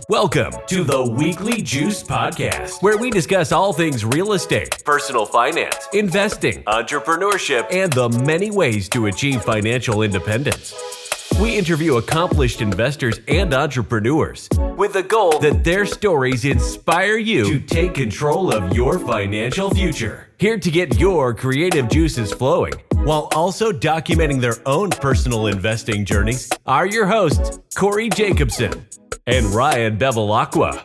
Welcome to the Weekly Juice Podcast, where we discuss all things real estate, personal finance, investing, entrepreneurship, and the many ways to achieve financial independence. We interview accomplished investors and entrepreneurs with the goal that their stories inspire you to take control of your financial future. Here to get your creative juices flowing, while also documenting their own personal investing journeys, are your hosts, Corey Jacobson and Ryan Bevilacqua.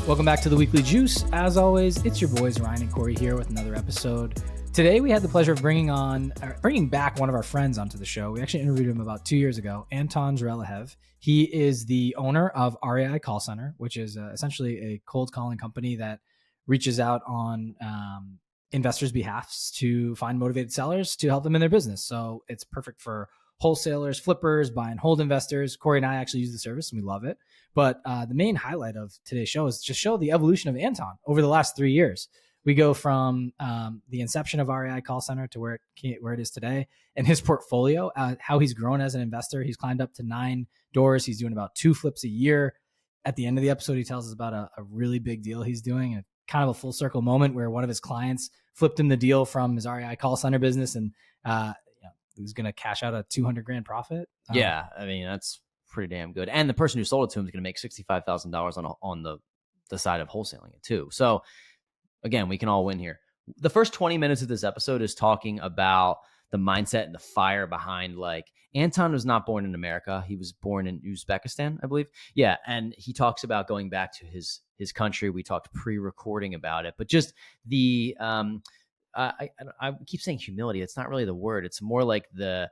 Welcome back to the Weekly Juice. As always, it's your boys Ryan and Corey here with another episode. Today we had the pleasure of bringing back one of our friends onto the show. We actually interviewed him about 2 years ago, Anton Zherelyev. He is the owner of REI Call Center, which is essentially a cold calling company that reaches out on investors' behalfs to find motivated sellers to help them in their business. So it's perfect for wholesalers, flippers, buy and hold investors. Corey and I actually use the service and we love it. But the main highlight of today's show is just show the evolution of Anton over the last 3 years. We go from the inception of REI Call Center to where it is today, and his portfolio, how he's grown as an investor. He's climbed up to 9 doors. He's doing about 2 flips a year. At the end of the episode, he tells us about a really big deal he's doing, and kind of a full circle moment where one of his clients flipped him the deal from his REI Call Center business, and he was going to cash out a $200,000 profit. Yeah, I mean, that's pretty damn good. And the person who sold it to him is going to make $65,000 on the side of wholesaling it too. So again, we can all win here. The first 20 minutes of this episode is talking about the mindset and the fire behind, like, Anton was not born in America. He was born in Uzbekistan, I believe. Yeah. And he talks about going back to his country. We talked pre-recording about it, but just the, I keep saying humility. It's not really the word. It's more like the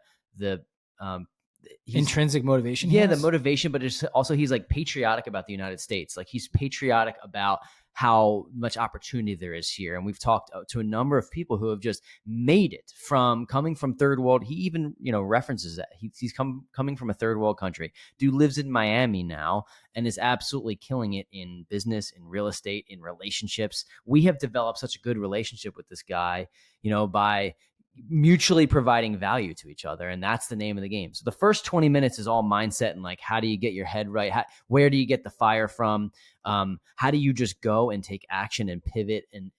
intrinsic motivation. Yeah, the motivation, but it's also he's like patriotic about the United States. Like he's patriotic about how much opportunity there is here. And we've talked to a number of people who have just made it from coming from third world. He even, references that he's coming from a third world country. Dude lives in Miami now and is absolutely killing it in business, in real estate, in relationships. We have developed such a good relationship with this guy, by mutually providing value to each other. And that's the name of the game. So the first 20 minutes is all mindset and like, how do you get your head right? Where do you get the fire from? How do you just go and take action and pivot and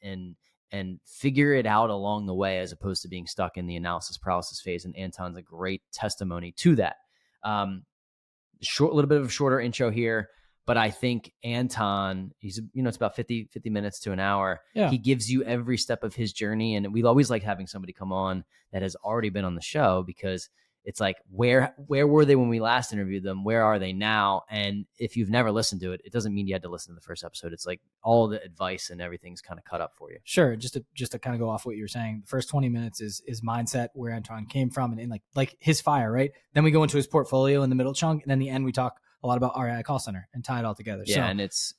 figure it out along the way, as opposed to being stuck in the analysis paralysis phase? And Anton's a great testimony to that. Little bit of a shorter intro here, but I think Anton, he's, it's about 50 minutes to an hour. Yeah. He gives you every step of his journey. And we always like having somebody come on that has already been on the show, because it's like, where were they when we last interviewed them? Where are they now? And if you've never listened to it, it doesn't mean you had to listen to the first episode. It's like all the advice and everything's kind of cut up for you. Sure. Just to kind of go off what you were saying, the first 20 minutes is mindset, where Anton came from, and like his fire, right? Then we go into his portfolio in the middle chunk, and then the end we talk a lot about REI Call Center and tie it all together. Yeah, so and it's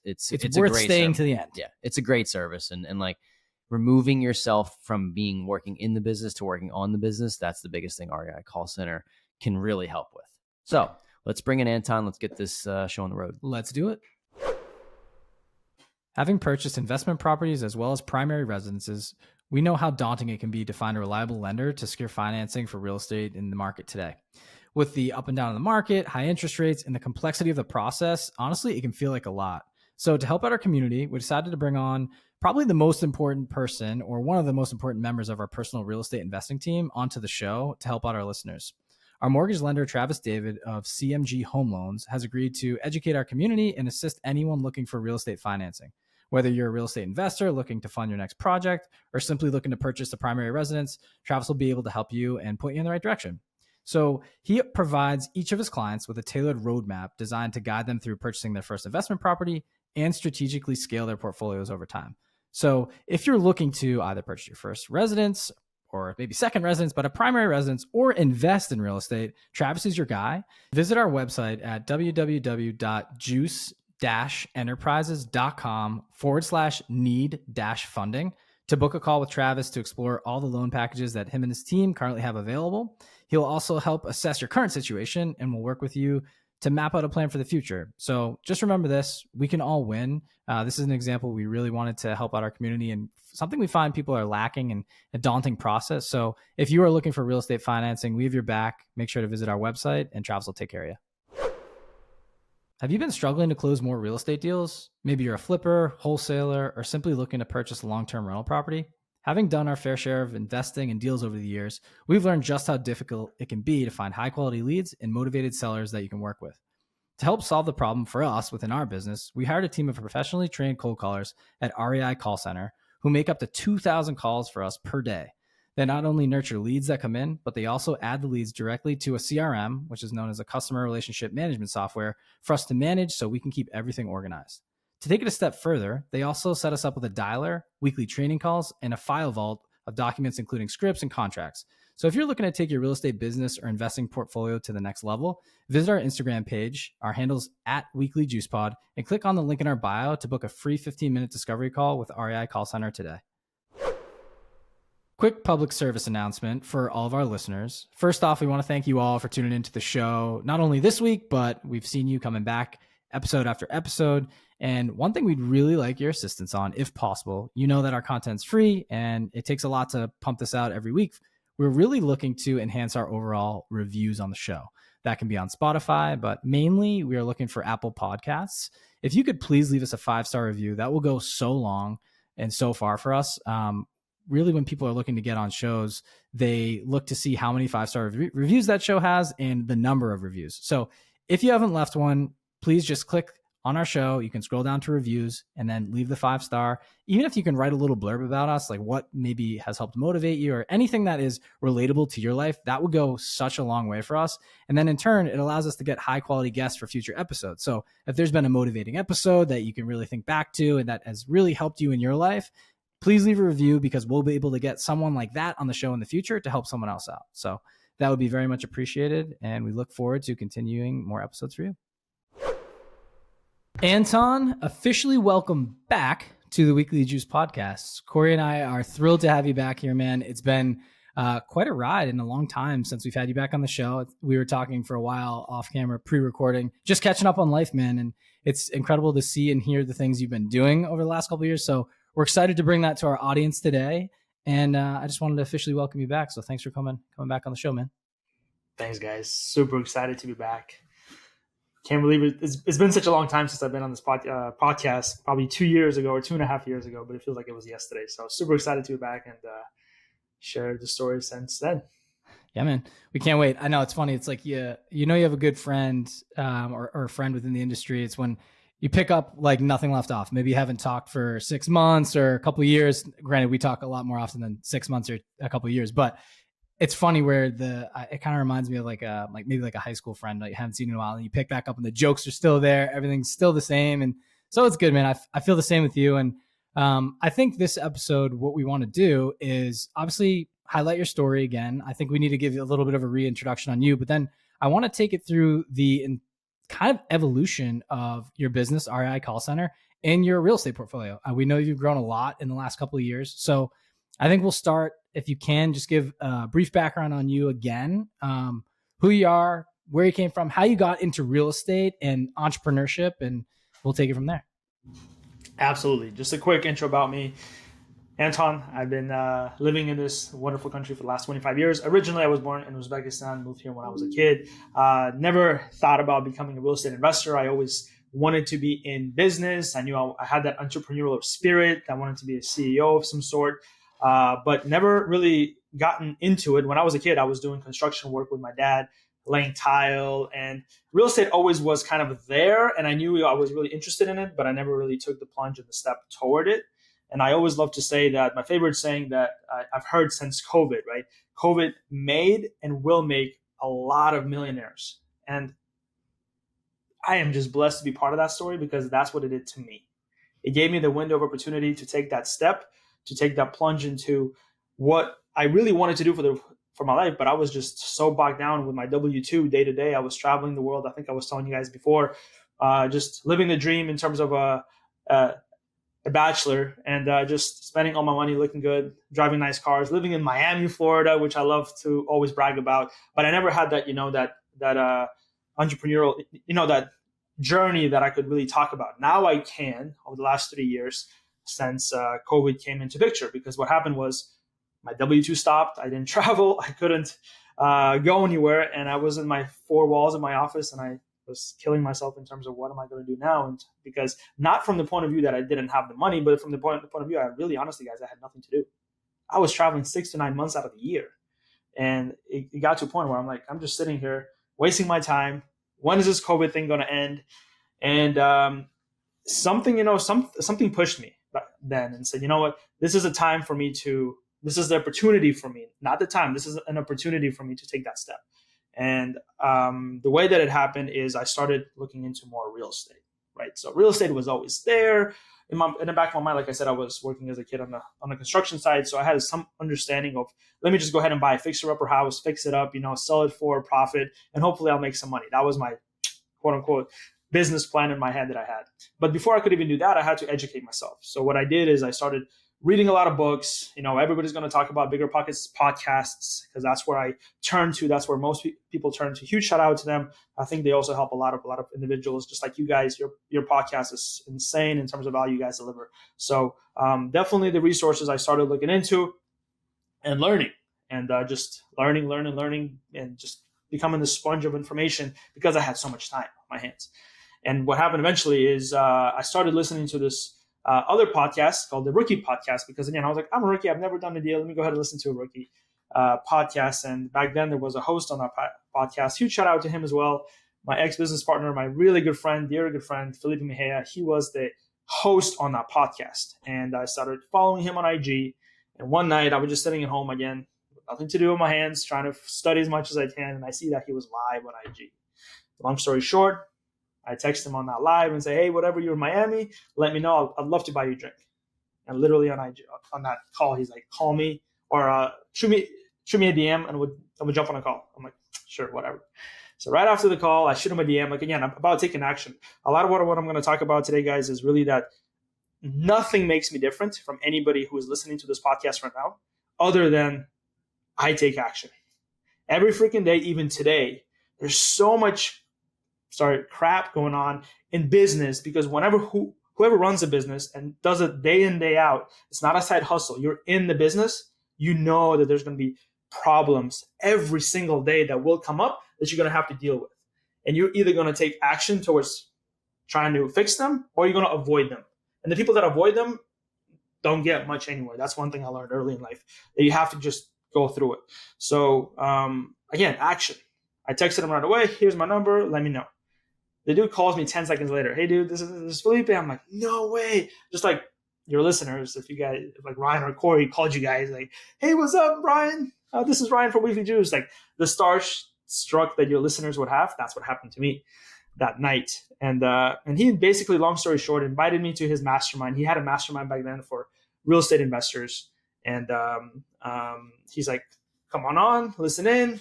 worth staying to the end. Yeah, it's a great service, and like removing yourself from working in the business to working on the business. That's the biggest thing REI Call Center can really help with. So let's bring in Anton. Let's get this show on the road. Let's do it. Having purchased investment properties as well as primary residences, we know how daunting it can be to find a reliable lender to secure financing for real estate in the market today. With the up and down of the market, high interest rates, and the complexity of the process, honestly, it can feel like a lot. So to help out our community, we decided to bring on probably the most important person, or one of the most important members of our personal real estate investing team, onto the show to help out our listeners. Our mortgage lender, Travis David of CMG Home Loans, has agreed to educate our community and assist anyone looking for real estate financing. Whether you're a real estate investor looking to fund your next project, or simply looking to purchase a primary residence, Travis will be able to help you and point you in the right direction. So he provides each of his clients with a tailored roadmap designed to guide them through purchasing their first investment property and strategically scale their portfolios over time. So if you're looking to either purchase your first residence, or maybe second residence, but a primary residence, or invest in real estate, Travis is your guy. Visit our website at www.juice-enterprises.com/need-funding to book a call with Travis to explore all the loan packages that him and his team currently have available. He'll also help assess your current situation and will work with you to map out a plan for the future. So just remember this, we can all win. This is an example we really wanted to help out our community and something we find people are lacking in a daunting process. So if you are looking for real estate financing, we have your back. Make sure to visit our website and Travis will take care of you. Have you been struggling to close more real estate deals? Maybe you're a flipper, wholesaler, or simply looking to purchase a long-term rental property. Having done our fair share of investing in deals over the years, we've learned just how difficult it can be to find high-quality leads and motivated sellers that you can work with. To help solve the problem for us within our business, we hired a team of professionally trained cold callers at REI Call Center who make up to 2,000 calls for us per day. They not only nurture leads that come in, but they also add the leads directly to a CRM, which is known as a customer relationship management software, for us to manage so we can keep everything organized. To take it a step further, they also set us up with a dialer, weekly training calls, and a file vault of documents including scripts and contracts. So if you're looking to take your real estate business or investing portfolio to the next level, visit our Instagram page, our handles @weeklyjuicepod, and click on the link in our bio to book a free 15-minute discovery call with REI Call Center today. Quick public service announcement for all of our listeners. First off, we want to thank you all for tuning into the show, not only this week, but we've seen you coming back episode after episode. And one thing we'd really like your assistance on, if possible, you know that our content's free and it takes a lot to pump this out every week. We're really looking to enhance our overall reviews on the show. That can be on Spotify, but mainly we are looking for Apple Podcasts. If you could please leave us a 5-star review, that will go so long and so far for us. Really, when people are looking to get on shows, they look to see how many 5-star reviews that show has and the number of reviews. So if you haven't left one, please just click on our show. You can scroll down to reviews and then leave the 5-star. Even if you can write a little blurb about us, like what maybe has helped motivate you or anything that is relatable to your life, that would go such a long way for us. And then in turn, it allows us to get high quality guests for future episodes. So if there's been a motivating episode that you can really think back to and that has really helped you in your life, please leave a review because we'll be able to get someone like that on the show in the future to help someone else out. So that would be very much appreciated. And we look forward to continuing more episodes for you. Anton, officially welcome back to the Weekly Juice podcast. Corey and I are thrilled to have you back here, man. It's been quite a ride and a long time since we've had you back on the show. We were talking for a while off camera, pre-recording, just catching up on life, man. And it's incredible to see and hear the things you've been doing over the last couple of years. So we're excited to bring that to our audience today. And I just wanted to officially welcome you back. So thanks for coming back on the show, man. Thanks, guys. Super excited to be back. Can't believe it. It's been such a long time since I've been on this podcast, probably 2 years ago or 2.5 years ago, but it feels like it was yesterday. So super excited to be back and share the story since then. Yeah, man. We can't wait. I know it's funny. It's like, you have a good friend or a friend within the industry. It's when you pick up like nothing left off. Maybe you haven't talked for 6 months or a couple of years. Granted, we talk a lot more often than 6 months or a couple of years, but it's funny where it kind of reminds me of like maybe like a high school friend that you haven't seen in a while and you pick back up and the jokes are still there. Everything's still the same. And so it's good, man. I feel the same with you. And I think this episode, what we want to do is obviously highlight your story again. I think we need to give you a little bit of a reintroduction on you, but then I want to take it through the kind of evolution of your business, REI Call Center, and your real estate portfolio. We know you've grown a lot in the last couple of years. So I think we'll start, if you can, just give a brief background on you again, who you are, where you came from, how you got into real estate and entrepreneurship, and we'll take it from there. Absolutely. Just a quick intro about me. Anton, I've been living in this wonderful country for the last 25 years. Originally, I was born in Uzbekistan, moved here when I was a kid. Never thought about becoming a real estate investor. I always wanted to be in business. I knew I had that entrepreneurial spirit. I wanted to be a CEO of some sort. But never really gotten into it. When I was a kid, I was doing construction work with my dad, laying tile, and real estate always was kind of there. And I knew I was really interested in it, but I never really took the plunge and the step toward it. And I always love to say that my favorite saying that I've heard since COVID, right? COVID made and will make a lot of millionaires. And I am just blessed to be part of that story because that's what it did to me. It gave me the window of opportunity to take that step, to take that plunge into what I really wanted to do for my life, but I was just so bogged down with my W-2 day to day. I was traveling the world. I think I was telling you guys before, just living the dream in terms of a bachelor and just spending all my money looking good, driving nice cars, living in Miami, Florida, which I love to always brag about. But I never had that, entrepreneurial, that journey that I could really talk about. Now I can, over the last 3 years since COVID came into picture, because what happened was my W-2 stopped. I didn't travel. I couldn't go anywhere. And I was in my four walls of my office, and I was killing myself in terms of what am I going to do now? And because not from the point of view that I didn't have the money, but from the point of view, I really, honestly, guys, I had nothing to do. I was traveling 6 to 9 months out of the year. And it got to a point where I'm like, I'm just sitting here wasting my time. When is this COVID thing going to end? And something pushed me back then and said, you know what, this is a time for me this is the opportunity for me, not the time. This is an opportunity for me to take that step. And the way that it happened is I started looking into more real estate, right? So real estate was always there. In the back of my mind, like I said, I was working as a kid on the construction side. So I had some understanding of, let me just go ahead and buy a fixer-upper house, fix it up, sell it for a profit, and hopefully I'll make some money. That was my quote-unquote business plan in my head that I had. But before I could even do that, I had to educate myself. So what I did is I started reading a lot of books. Everybody's going to talk about Bigger Pockets podcasts, because that's where I turn to. That's where most people turn to. Huge shout out to them. I think they also help a lot of individuals, just like you guys. Your podcast is insane in terms of value you guys deliver. So definitely the resources I started looking into and learning, and just learning, and just becoming the sponge of information, because I had so much time on my hands. And what happened eventually is I started listening to this other podcast called the Rookie Podcast, because again, I was like, I'm a rookie. I've never done a deal. Let me go ahead and listen to a rookie podcast. And back then there was a host on that podcast. Huge shout out to him as well. My ex-business partner, my really good friend, dear good friend, Felipe Mejia, he was the host on that podcast. And I started following him on IG. And one night I was just sitting at home again, nothing to do with my hands, trying to study as much as I can. And I see that he was live on IG. Long story short, I text him on that live and say, hey, whatever, you're in Miami, let me know. I'd love to buy you a drink. And literally on IG, on that call, he's like, call me or shoot me a DM, and I would jump on a call. I'm like, sure, whatever. So right after the call, I shoot him a DM. Like, again, I'm about taking action. A lot of what I'm going to talk about today, guys, is really that nothing makes me different from anybody who is listening to this podcast right now, other than I take action. Every freaking day, even today, there's so much crap going on in business, because whoever runs a business and does it day in, day out, it's not a side hustle. You're in the business. You know that there's going to be problems every single day that will come up that you're going to have to deal with. And you're either going to take action towards trying to fix them, or you're going to avoid them. And the people that avoid them don't get much anywhere. That's one thing I learned early in life, that you have to just go through it. So again, action. I texted him right away. Here's my number. Let me know. The dude calls me 10 seconds later. Hey, dude, this is Felipe. I'm like, no way. Just like your listeners, if you guys, like Ryan or Corey called you guys, like, hey, what's up, Ryan? This is Ryan from Weekly Juice. Like, the star struck that your listeners would have, that's what happened to me that night. And he basically, long story short, invited me to his mastermind. He had a mastermind back then for real estate investors. And he's like, come on, listen in.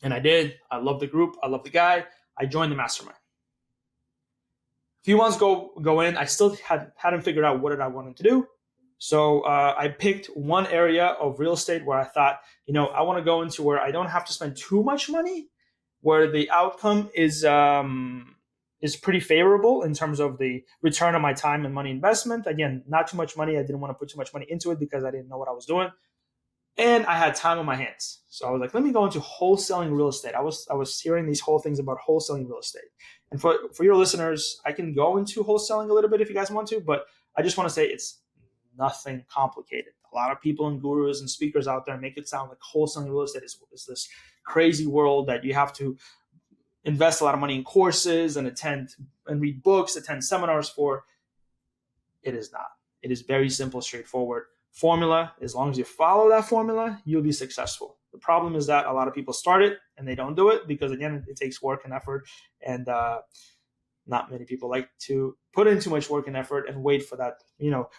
And I did. I love the group. I love the guy. I joined the mastermind. A few months go in, I still hadn't figured out what I wanted to do. So I picked one area of real estate where I thought, I want to go into where I don't have to spend too much money, where the outcome is pretty favorable in terms of the return on my time and money investment. Again, not too much money. I didn't want to put too much money into it because I didn't know what I was doing. And I had time on my hands. So I was like, let me go into wholesaling real estate. I was hearing these whole things about wholesaling real estate. And for your listeners, I can go into wholesaling a little bit if you guys want to, but I just want to say it's nothing complicated. A lot of people and gurus and speakers out there make it sound like wholesaling real estate is this crazy world that you have to invest a lot of money in courses and attend and read books, attend seminars for. It is not. It is very simple, straightforward formula. As long as you follow that formula, you'll be successful. The problem is that a lot of people start it and they don't do it because, again, it takes work and effort, and not many people like to put in too much work and effort and wait for that.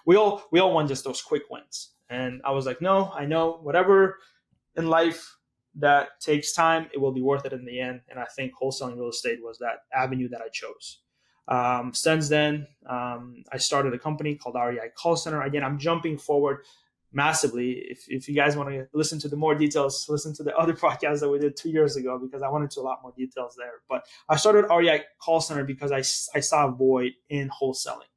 We all want just those quick wins. And I was like, no, I know whatever in life that takes time, it will be worth it in the end. And I think wholesaling real estate was that avenue that I chose. Since then, I started a company called REI Call Center. Again, I'm jumping forward massively. If you guys want to listen to the more details, listen to the other podcast that we did 2 years ago, because I went into a lot more details there. But I started REI Call Center because I saw a void in wholesaling.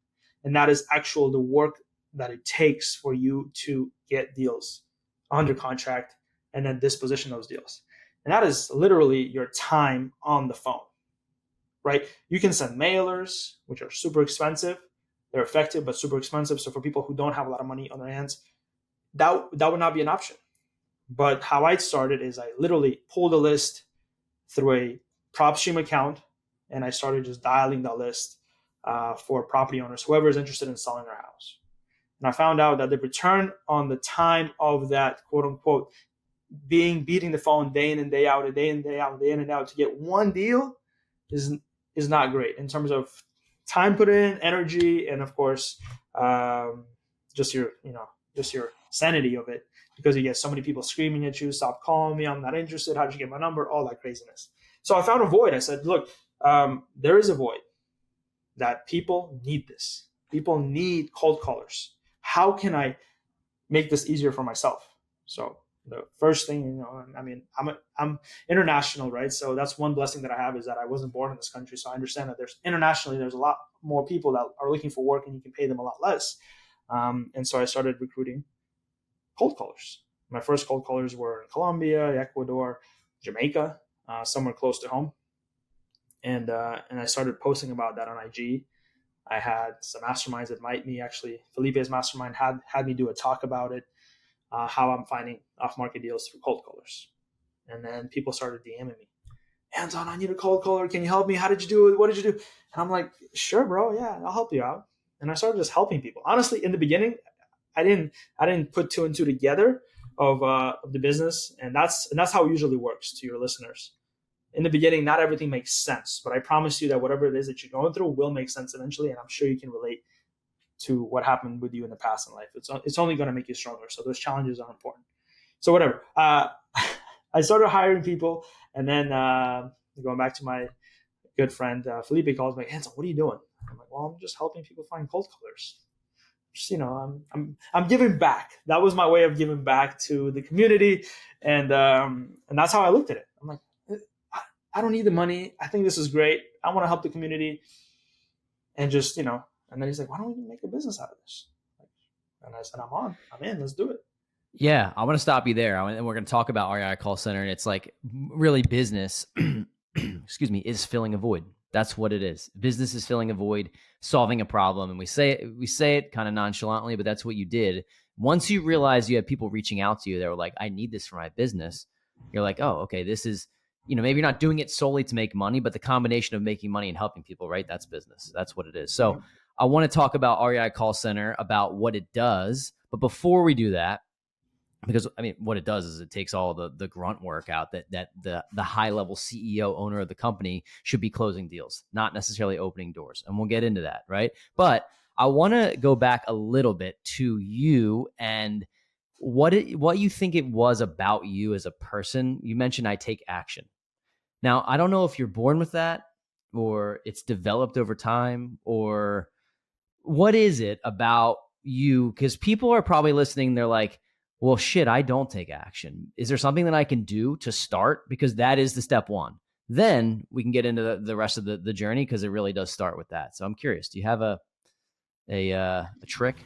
And that is the work that it takes for you to get deals under contract and then disposition those deals. And that is literally your time on the phone, right? You can send mailers, which are super expensive. They're effective, but super expensive. So for people who don't have a lot of money on their hands, that would not be an option. But how I started is I literally pulled a list through a PropStream account, and I started just dialing that list for property owners, whoever is interested in selling their house. And I found out that the return on the time of that, quote unquote, beating the phone day in and day out, day in and out to get one deal is not great in terms of time put in, energy, and of course, just your sanity of it, because you get so many people screaming at you, stop calling me, I'm not interested, how'd you get my number, all that craziness. So I found a void. I said, look, there is a void that people need this. People need cold callers. How can I make this easier for myself? So the first thing, I mean, I'm international, right? So that's one blessing that I have, is that I wasn't born in this country. So I understand that there's a lot more people that are looking for work, and you can pay them a lot less. And so I started recruiting cold callers. My first cold callers were in Colombia, Ecuador, Jamaica, somewhere close to home. And I started posting about that on IG. I had some masterminds invite me. Actually, Felipe's mastermind had me do a talk about it, how I'm finding off-market deals through cold callers. And then people started DMing me, Anton, I need a cold caller. Can you help me? How did you do it? What did you do? And I'm like, sure, bro. Yeah, I'll help you out. And I started just helping people. Honestly, in the beginning, I didn't put two and two together of the business. And that's how it usually works, to your listeners. In the beginning, not everything makes sense, but I promise you that whatever it is that you're going through will make sense eventually. And I'm sure you can relate to what happened with you in the past in life. It's only going to make you stronger. So those challenges are important. So whatever. I started hiring people, and then going back to my good friend Felipe calls me, Anton, what are you doing? I'm like, well, I'm just helping people find cold callers. Just, I'm giving back. That was my way of giving back to the community, and that's how I looked at it. I'm like, I don't need the money. I think this is great. I want to help the community, and just and then he's like, why don't we make a business out of this? And I said, I'm in. Let's do it. Yeah, I want to stop you there. And we're going to talk about REI Call Center. And it's like, really, business, excuse me, is filling a void. That's what it is. Business is filling a void, solving a problem. And we say it kind of nonchalantly, but that's what you did. Once you realize you have people reaching out to you, they were like, I need this for my business. You're like, oh, okay, this is, maybe you're not doing it solely to make money, but the combination of making money and helping people, right? That's business. That's what it is. So I want to talk about REI Call Center, about what it does. But before we do that, because what it does is it takes all the grunt work out that the high level CEO, owner of the company should be closing deals, not necessarily opening doors. And we'll get into that, right? But I want to go back a little bit to you and what you think it was about you as a person. You mentioned I take action. Now, I don't know if you're born with that or it's developed over time, or what is it about you? Because people are probably listening. They're like, well, shit, I don't take action. Is there something that I can do to start? Because that is the step one. Then we can get into the rest of the journey, because it really does start with that. So I'm curious, do you have a trick?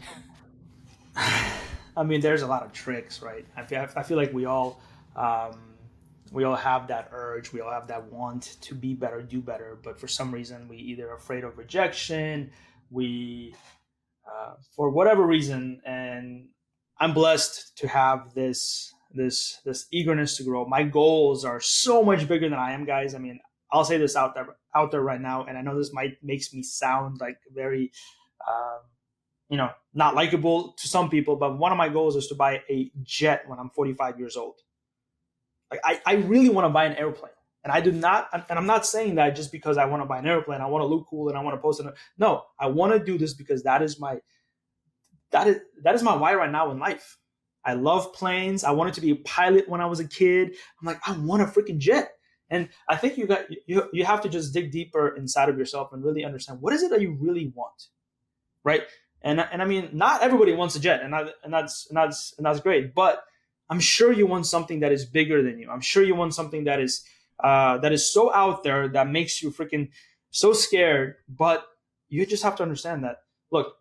There's a lot of tricks, right? I feel like we all have that urge. We all have that want to be better, do better. But for some reason, we either are afraid of rejection, for whatever reason, and I'm blessed to have this eagerness to grow. My goals are so much bigger than I am, guys. I'll say this out there right now, and I know this makes me sound like very, not likable to some people, but one of my goals is to buy a jet when I'm 45 years old. Like I really want to buy an airplane, and I do not, and I'm not saying that just because I want to buy an airplane, I want to look cool and I want to post it. No, I want to do this because that is my why right now in life. I love planes. I wanted to be a pilot when I was a kid. I'm like, I want a freaking jet. And I think you have to just dig deeper inside of yourself and really understand, what is it that you really want, right? And I mean, not everybody wants a jet, and that's great. But I'm sure you want something that is bigger than you. I'm sure you want something that is so out there that makes you freaking so scared. But you just have to understand that, look,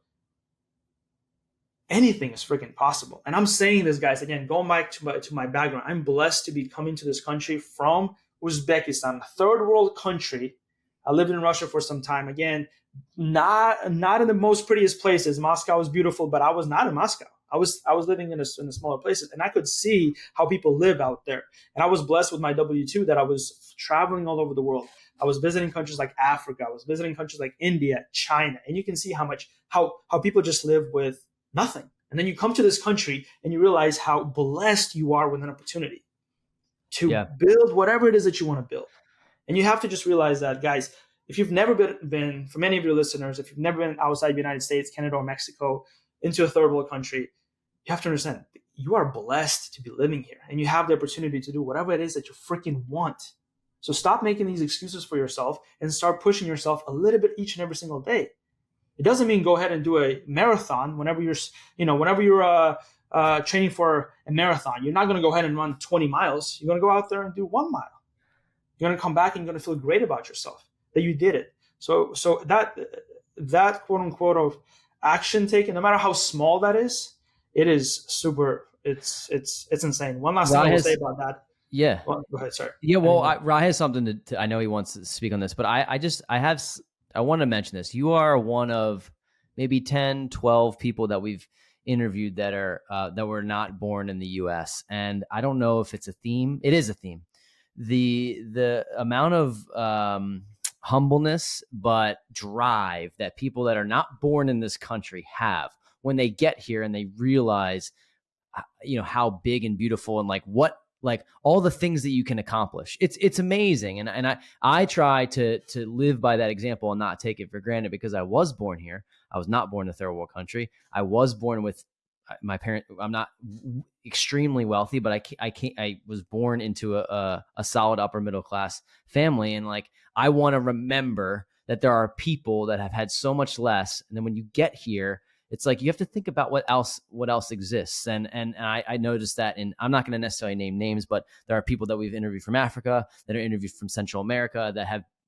anything is freaking possible. And I'm saying this, guys, again, going back to my background, I'm blessed to be coming to this country from Uzbekistan, a third world country. I lived in Russia for some time. Again, not in the most prettiest places. Moscow was beautiful, but I was not in Moscow. I was living in the smaller places, and I could see how people live out there. And I was blessed with my W-2 that I was traveling all over the world. I was visiting countries like Africa. I was visiting countries like India, China, and you can see how people just live with nothing. And then you come to this country and you realize how blessed you are with an opportunity to build whatever it is that you want to build. And you have to just realize that, guys, if you've never been, for many of your listeners, if you've never been outside the United States, Canada, or Mexico, into a third world country, you have to understand you are blessed to be living here, and you have the opportunity to do whatever it is that you freaking want. So stop making these excuses for yourself and start pushing yourself a little bit each and every single day. It doesn't mean go ahead and do a marathon whenever you're training for a marathon. You're not going to go ahead and run 20 miles. You're going to go out there and do 1 mile. You're going to come back and you're going to feel great about yourself that you did it. So that quote unquote of action taken, no matter how small that is, it is super. It's insane. One last thing I will say about that. Yeah. Well, go ahead. Sorry. Yeah. Well, Ra has something to. I know he wants to speak on this, but I want to mention this. You are one of maybe 10, 12 people that we've interviewed that were not born in the U.S. And I don't know if it's a theme. It is a theme. The amount of humbleness but drive that people that are not born in this country have when they get here and they realize, how big and beautiful and like all the things that you can accomplish. It's amazing. And I try to live by that example and not take it for granted, because I was born here. I was not born in a third world country. I was born with my parent. I'm not extremely wealthy, but I was born into a solid upper middle class family. And I want to remember that there are people that have had so much less. And then when you get here, it's like you have to think about what else exists. And I noticed that, and I'm not going to necessarily name names, but there are people that we've interviewed from Africa, that are interviewed from Central America,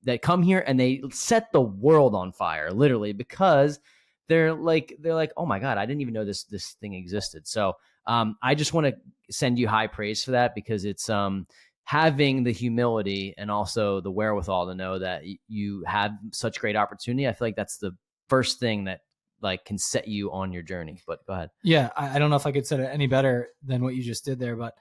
that come here and they set the world on fire, literally, because they're like, oh my God, I didn't even know this thing existed. So I just want to send you high praise for that, because it's having the humility and also the wherewithal to know that you have such great opportunity. I feel like that's the first thing that can set you on your journey. But go ahead. Yeah. I don't know if I could say it any better than what you just did there, but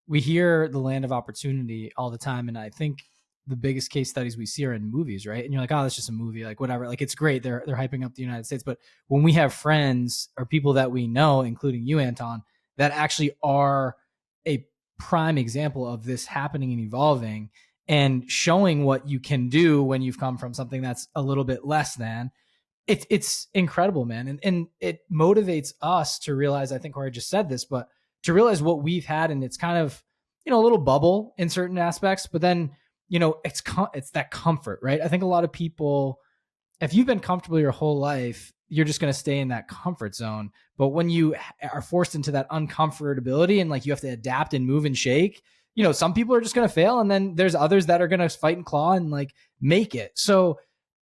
we hear the land of opportunity all the time. And I think the biggest case studies we see are in movies, right? And you're like, oh, that's just a movie, whatever. It's great. They're hyping up the United States. But when we have friends or people that we know, including you, Anton, that actually are a prime example of this happening and evolving and showing what you can do when you've come from something that's a little bit less than, it's incredible, man. And it motivates us to realize, I think Jorge just said this, but to realize what we've had, and it's kind of, a little bubble in certain aspects, but then, it's that comfort, right? I think a lot of people, if you've been comfortable your whole life, you're just going to stay in that comfort zone. But when you are forced into that uncomfortability and you have to adapt and move and shake, some people are just going to fail. And then there's others that are going to fight and claw and make it. So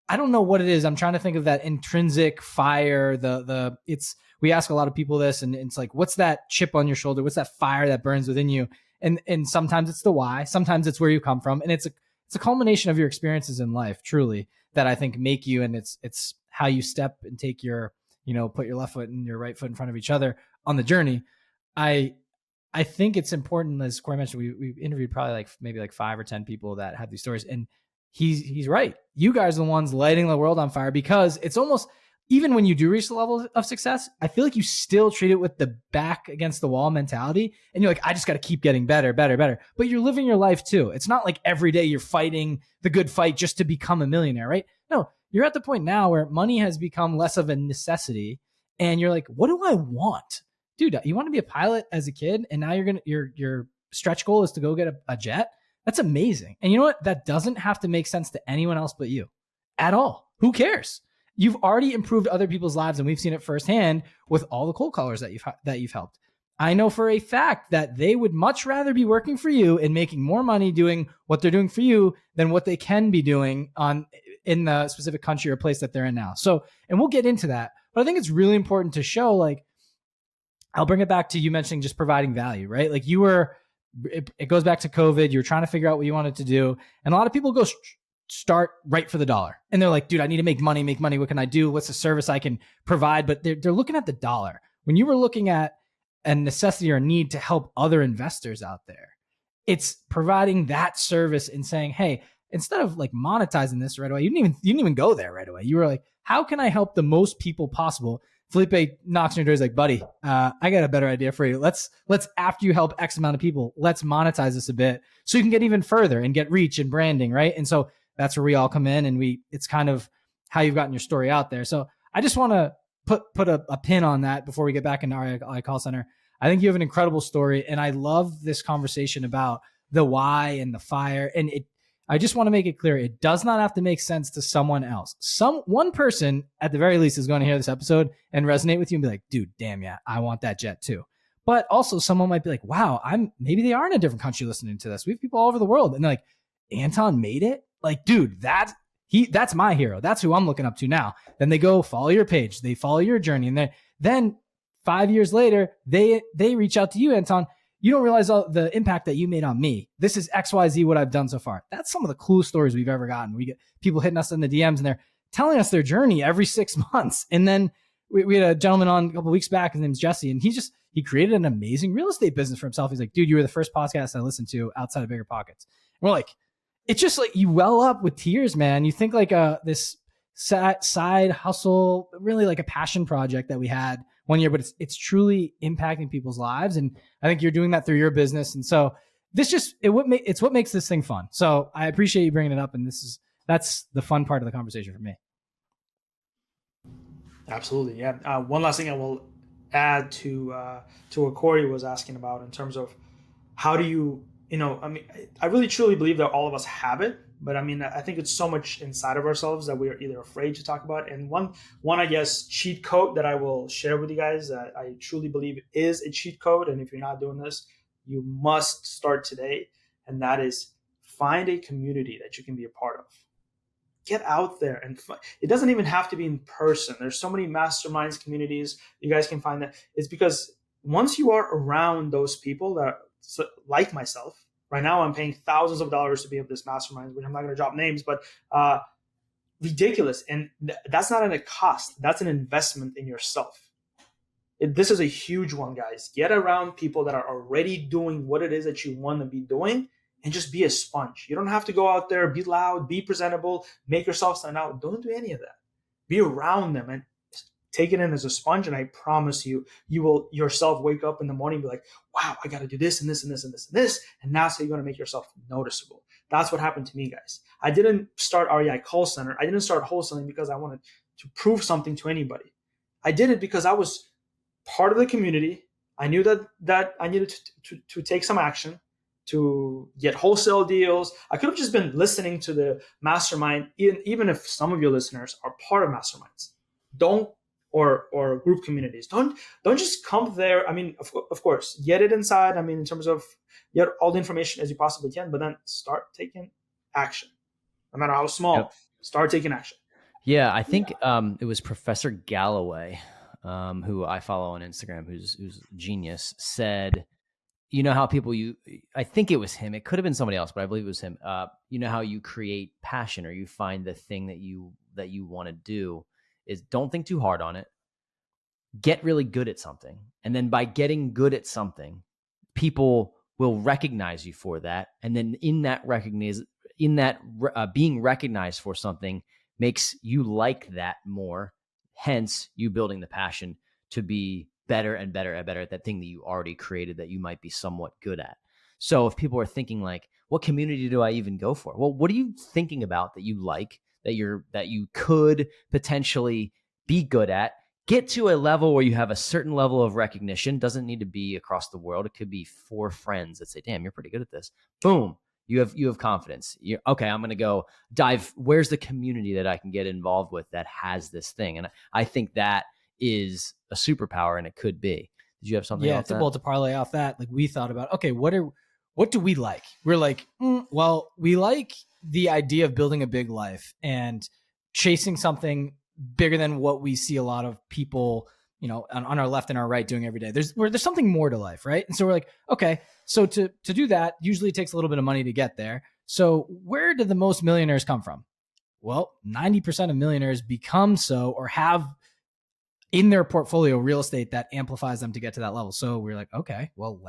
I don't know what it is. I'm trying to think of that intrinsic fire. We ask a lot of people this, and it's what's that chip on your shoulder? What's that fire that burns within you? And sometimes it's the why, sometimes it's where you come from. And it's a culmination of your experiences in life, truly, that I think make you, and it's how you step and take your, put your left foot and your right foot in front of each other on the journey. I think it's important, as Corey mentioned, we interviewed probably maybe 5 or 10 people that have these stories, and he's right. You guys are the ones lighting the world on fire, because it's almost, even when you do reach the level of success, I feel like you still treat it with the back against the wall mentality. And you're like, I just got to keep getting better. But you're living your life too. It's not like every day you're fighting the good fight just to become a millionaire, right? No, you're at the point now where money has become less of a necessity. And you're like, what do I want? Dude, you want to be a pilot as a kid, and now your stretch goal is to go get a jet? That's amazing. And you know what? That doesn't have to make sense to anyone else but you at all. Who cares? you've already improved other people's lives, and we've seen it firsthand with all the cold callers that you've helped. I know for a fact that they would much rather be working for you and making more money doing what they're doing for you than what they can be doing in the specific country or place that they're in now. So, and we'll get into that, but I think it's really important to show, like, I'll bring it back to you mentioning just providing value, right? Like it goes back to COVID. You're trying to figure out what you wanted to do. And a lot of people go start right for the dollar. And they're like, dude, I need to make money. What can I do? What's the service I can provide? But they're looking at the dollar. When you were looking at a necessity or a need to help other investors out there, it's providing that service and saying, hey, instead of like monetizing this right away, you didn't even go there right away. You were like, how can I help the most people possible? Felipe knocks on your door. He's like, buddy, I got a better idea for you. Let's after you help X amount of people, let's monetize this a bit so you can get even further and get reach and branding, right? And so that's where we all come in, and it's kind of how you've gotten your story out there. So I just want to put a pin on that before we get back into REI Call Center. I think you have an incredible story, and I love this conversation about the why and the fire. And I just want to make it clear, it does not have to make sense to someone else. One person at the very least is going to hear this episode and resonate with you and be like, dude, damn, yeah, I want that jet too. But also someone might be like, wow, maybe they are in a different country listening to this. We have people all over the world, and they're like, Anton made it? Like, dude, that's my hero. That's who I'm looking up to now. Then they go follow your page, they follow your journey, and then 5 years later, they reach out to you, Anton. You don't realize all the impact that you made on me. This is XYZ what I've done so far. That's some of the coolest stories we've ever gotten. We get people hitting us in the DMs and they're telling us their journey every 6 months. And then we had a gentleman on a couple of weeks back. His name's Jesse. And he created an amazing real estate business for himself. He's like, dude, you were the first podcast I listened to outside of Bigger Pockets. And we're like, it's just like you well up with tears, man. You think like this side hustle, really like a passion project that we had one year, but it's truly impacting people's lives. And I think you're doing that through your business. And so it's what makes this thing fun. So I appreciate you bringing it up. And that's the fun part of the conversation for me. Absolutely. Yeah. One last thing I will add to what Corey was asking about in terms of how do you, I really truly believe that all of us have it, but I think it's so much inside of ourselves that we're either afraid to talk about. And one, I guess, cheat code that I will share with you guys that I truly believe is a cheat code. And if you're not doing this, you must start today. And that is find a community that you can be a part of. Get out there and it doesn't even have to be in person. There's so many masterminds communities. You guys can find that. It's because once you are around those people that like myself, right now I'm paying thousands of dollars to be of this mastermind, which I'm not going to drop names, but ridiculous. And that's not a cost. That's an investment in yourself. This is a huge one, guys. Get around people that are already doing what it is that you want to be doing. And just be a sponge. You don't have to go out there, be loud, be presentable, make yourself stand out. Don't do any of that. Be around them and take it in as a sponge. And I promise you, you will yourself wake up in the morning and be like, wow, I got to do this and this and this and this and this. And that's how you're going to make yourself noticeable. That's what happened to me, guys. I didn't start REI Call Center. I didn't start wholesaling because I wanted to prove something to anybody. I did it because I was part of the community. I knew that I needed to take some action to get wholesale deals. I could have just been listening to the mastermind, even if some of your listeners are part of masterminds. Or group communities. Don't just come there. Of course, get it inside. In terms of get all the information as you possibly can, but then start taking action. No matter how small, Start taking action. Yeah, I think it was Professor Galloway, who I follow on Instagram, who's a genius, said, you know how people I think it was him. It could have been somebody else, but I believe it was him. You know how you create passion or you find the thing that you want to do is don't think too hard on it. Get really good at something. And then by getting good at something, people will recognize you for that. And then being recognized for something makes you like that more. Hence you building the passion to be better and better and better at that thing that you already created that you might be somewhat good at. So if people are thinking like, what community do I even go for? Well, what are you thinking about that you like, that you could potentially be good at? Get to a level where you have a certain level of recognition. Doesn't need to be across the world. It could be 4 friends that say, damn, you're pretty good at this. Boom. You have confidence. You're okay. I'm going to go dive. Where's the community that I can get involved with that has this thing? And I think that is a superpower, and it could be. Did you have something? Yeah. Else To parlay off that, like we thought about, okay, what do we like? We're like, well, we like the idea of building a big life and chasing something bigger than what we see a lot of people, on our left and our right doing every day. There's something more to life, right? And so we're like, okay, so to do that, usually it takes a little bit of money to get there. So where do the most millionaires come from? Well, 90% of millionaires become so or have in their portfolio real estate that amplifies them to get to that level. So we're like, okay, well,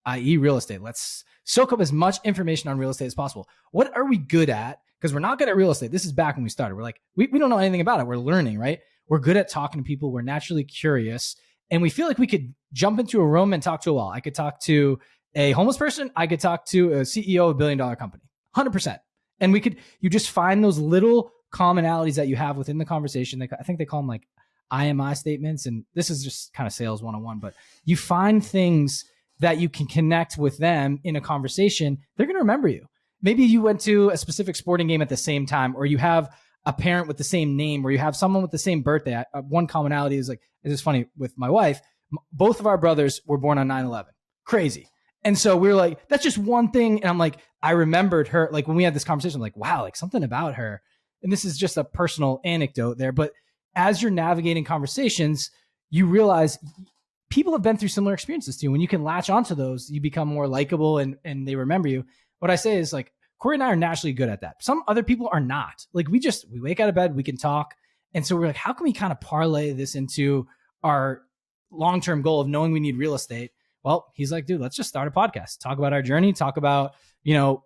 i.e. real estate, let's soak up as much information on real estate as possible. What are we good at? Because we're not good at real estate. This is back when we started. We're like, we don't know anything about it. We're learning, right? We're good at talking to people. We're naturally curious. And we feel like we could jump into a room and talk to a wall. I could talk to a homeless person. I could talk to a CEO of a $1 billion company, 100%. And you just find those little commonalities that you have within the conversation. I think they call them like IMI statements. And this is just kind of sales 101, but you find things that you can connect with them in a conversation. They're going to remember you. Maybe you went to a specific sporting game at the same time, or you have a parent with the same name, or you have someone with the same birthday. One commonality is like, it's just funny with my wife, both of our brothers were born on 9/11. Crazy. And so we were like, that's just one thing. And I'm like, I remembered her, like when we had this conversation, I'm like, wow, like something about her. And this is just a personal anecdote there. But as you're navigating conversations, you realize people have been through similar experiences to you. When you can latch onto those, you become more likable and they remember you. What I say is like, Corey and I are naturally good at that. Some other people are not. Like we wake out of bed, we can talk. And so we're like, how can we kind of parlay this into our long-term goal of knowing we need real estate? Well, he's like, dude, let's just start a podcast, talk about our journey, talk about,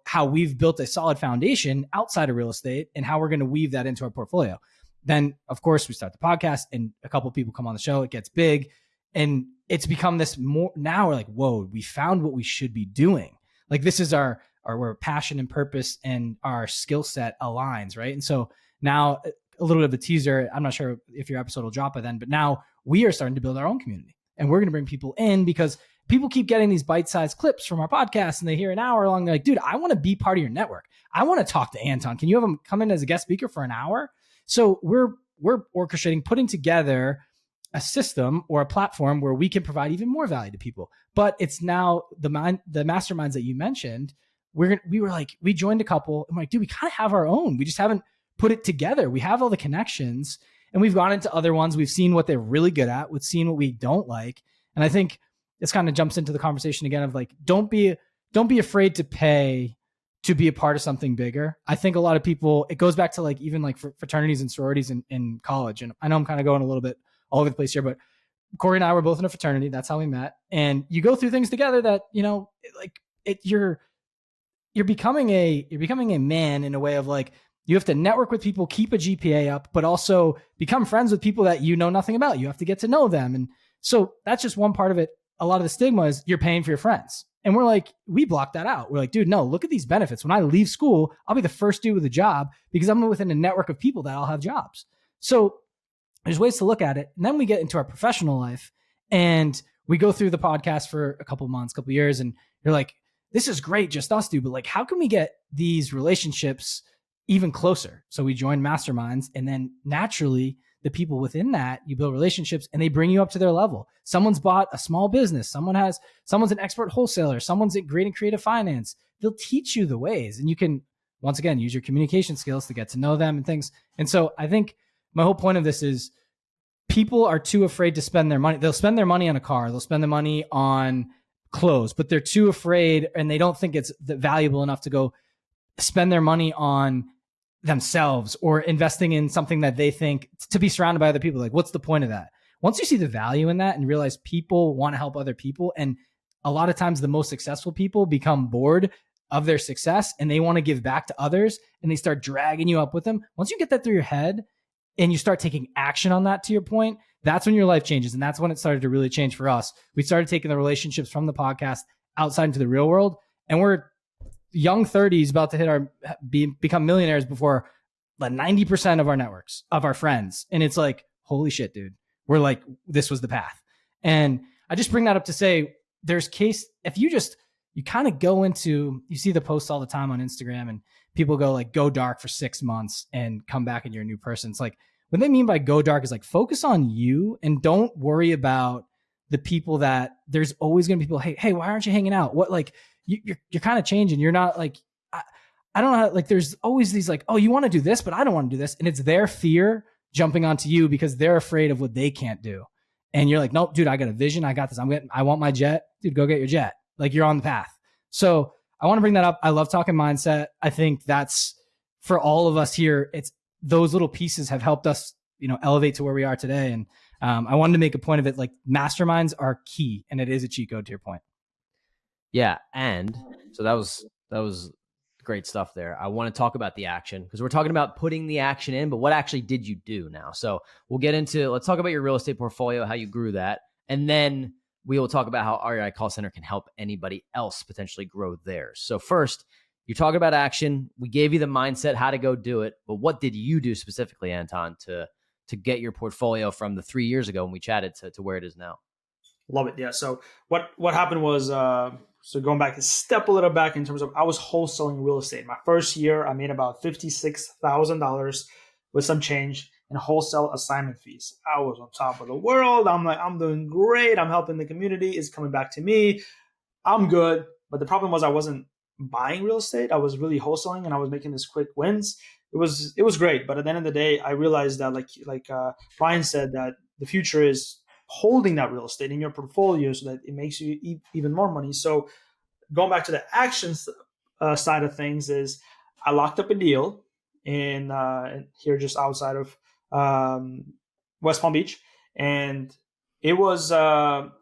how we've built a solid foundation outside of real estate and how we're going to weave that into our portfolio. Then of course we start the podcast and a couple of people come on the show. It gets big and it's become this more, now we're like, whoa, we found what we should be doing. Like this is our where passion and purpose and our skill set aligns, right? And so now a little bit of a teaser, I'm not sure if your episode will drop by then, but now we are starting to build our own community and we're going to bring people in because people keep getting these bite-sized clips from our podcast and they hear an hour long. They're like, dude, I want to be part of your network. I want to talk to Anton. Can you have him come in as a guest speaker for an hour? So we're orchestrating, putting together a system or a platform where we can provide even more value to people. But it's now the masterminds that you mentioned. We joined a couple and we're like, dude, we kind of have our own. We just haven't put it together. We have all the connections and we've gone into other ones. We've seen what they're really good at. We've seen what we don't like. And I think this kind of jumps into the conversation again of like, don't be afraid to pay to be a part of something bigger. I think a lot of people, it goes back to like, even like fraternities and sororities in college. And I know I'm kind of going a little bit all over the place here, but Corey and I were both in a fraternity. That's how we met. And you go through things together that, you're becoming a man in a way of like, you have to network with people, keep a GPA up, but also become friends with people that you know nothing about. You have to get to know them. And so that's just one part of it. A lot of the stigma is you're paying for your friends. And we're like, we block that out. We're like, dude, no, look at these benefits. When I leave school, I'll be the first dude with a job because I'm within a network of people that all have jobs. So there's ways to look at it. And then we get into our professional life and we go through the podcast for a couple months, couple years. And you're like, this is great, just us two, but like, how can we get these relationships even closer? So we join masterminds and then naturally the people within that, you build relationships and they bring you up to their level. Someone's bought a small business. Someone's an expert wholesaler. Someone's great in creative finance. They'll teach you the ways and you can, once again, use your communication skills to get to know them and things. And so I think my whole point of this is people are too afraid to spend their money. They'll spend their money on a car. They'll spend the money on clothes, but they're too afraid and they don't think it's valuable enough to go spend their money on themselves or investing in something that they think to be surrounded by other people. Like, what's the point of that? Once you see the value in that and realize people want to help other people, and a lot of times the most successful people become bored of their success and they want to give back to others and they start dragging you up with them. Once you get that through your head and you start taking action on that, to your point, that's when your life changes. And that's when it started to really change for us. We started taking the relationships from the podcast outside into the real world. And we're young 30s about to hit become millionaires before like 90% of our networks, of our friends. And it's like, holy shit, dude. We're like, this was the path. And I just bring that up to say if you kind of go into, you see the posts all the time on Instagram and people go like, go dark for 6 months and come back and you're a new person. It's like, what they mean by go dark is like, focus on you and don't worry about the people that there's always going to be people. Hey, why aren't you hanging out? What, like you're kind of changing. You're not like, I don't know how, like, there's always these like, oh, you want to do this, but I don't want to do this. And it's their fear jumping onto you because they're afraid of what they can't do. And you're like, nope, dude, I got a vision. I got this. I want my jet. Dude, go get your jet. Like, you're on the path. So I want to bring that up. I love talking mindset. I think that's for all of us here. It's those little pieces have helped us, elevate to where we are today. And I wanted to make a point of it. Like, masterminds are key, and it is a cheat code to your point. Yeah. And so that was great stuff there. I want to talk about the action because we're talking about putting the action in, but what actually did you do now? So let's talk about your real estate portfolio, how you grew that. And then we will talk about how REI Call Center can help anybody else potentially grow theirs. So first, you're talking about action. We gave you the mindset, how to go do it. But what did you do specifically, Anton, to get your portfolio from the 3 years ago when we chatted to where it is now? Love it. Yeah. So what happened was, so going back a step a little back in terms of, I was wholesaling real estate. My first year, I made about $56,000 with some change in wholesale assignment fees. I was on top of the world. I'm like, I'm doing great. I'm helping the community. It's coming back to me. I'm good. But the problem was I wasn't buying real estate. I was really wholesaling and I was making these quick wins. It was great. But at the end of the day, I realized that like Brian said, that the future is holding that real estate in your portfolio so that it makes you even more money. So going back to the actions side of things is I locked up a deal in here just outside of West Palm Beach. And it was a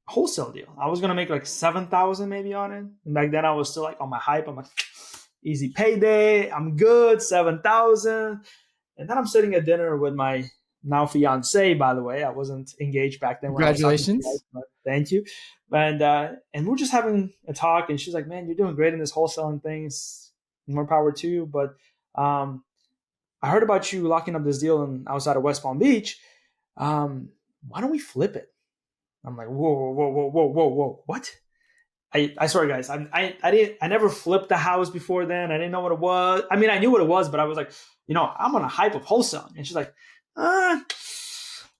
wholesale deal. I was going to make like 7,000 maybe on it. And back then I was still like on my hype. I'm like, easy payday. I'm good. 7,000. And then I'm sitting at dinner with my now fiance, by the way. I wasn't engaged back then. Congratulations. Thank you. And we're just having a talk, and she's like, man, you're doing great in this wholesaling things. More power to you. But I heard about you locking up this deal outside of West Palm Beach. Why don't we flip it? I'm like, whoa. What? I swear, guys, I never flipped the house before then. I didn't know what it was. I mean, I knew what it was, but I was like, I'm on a hype of wholesaling. And she's like, why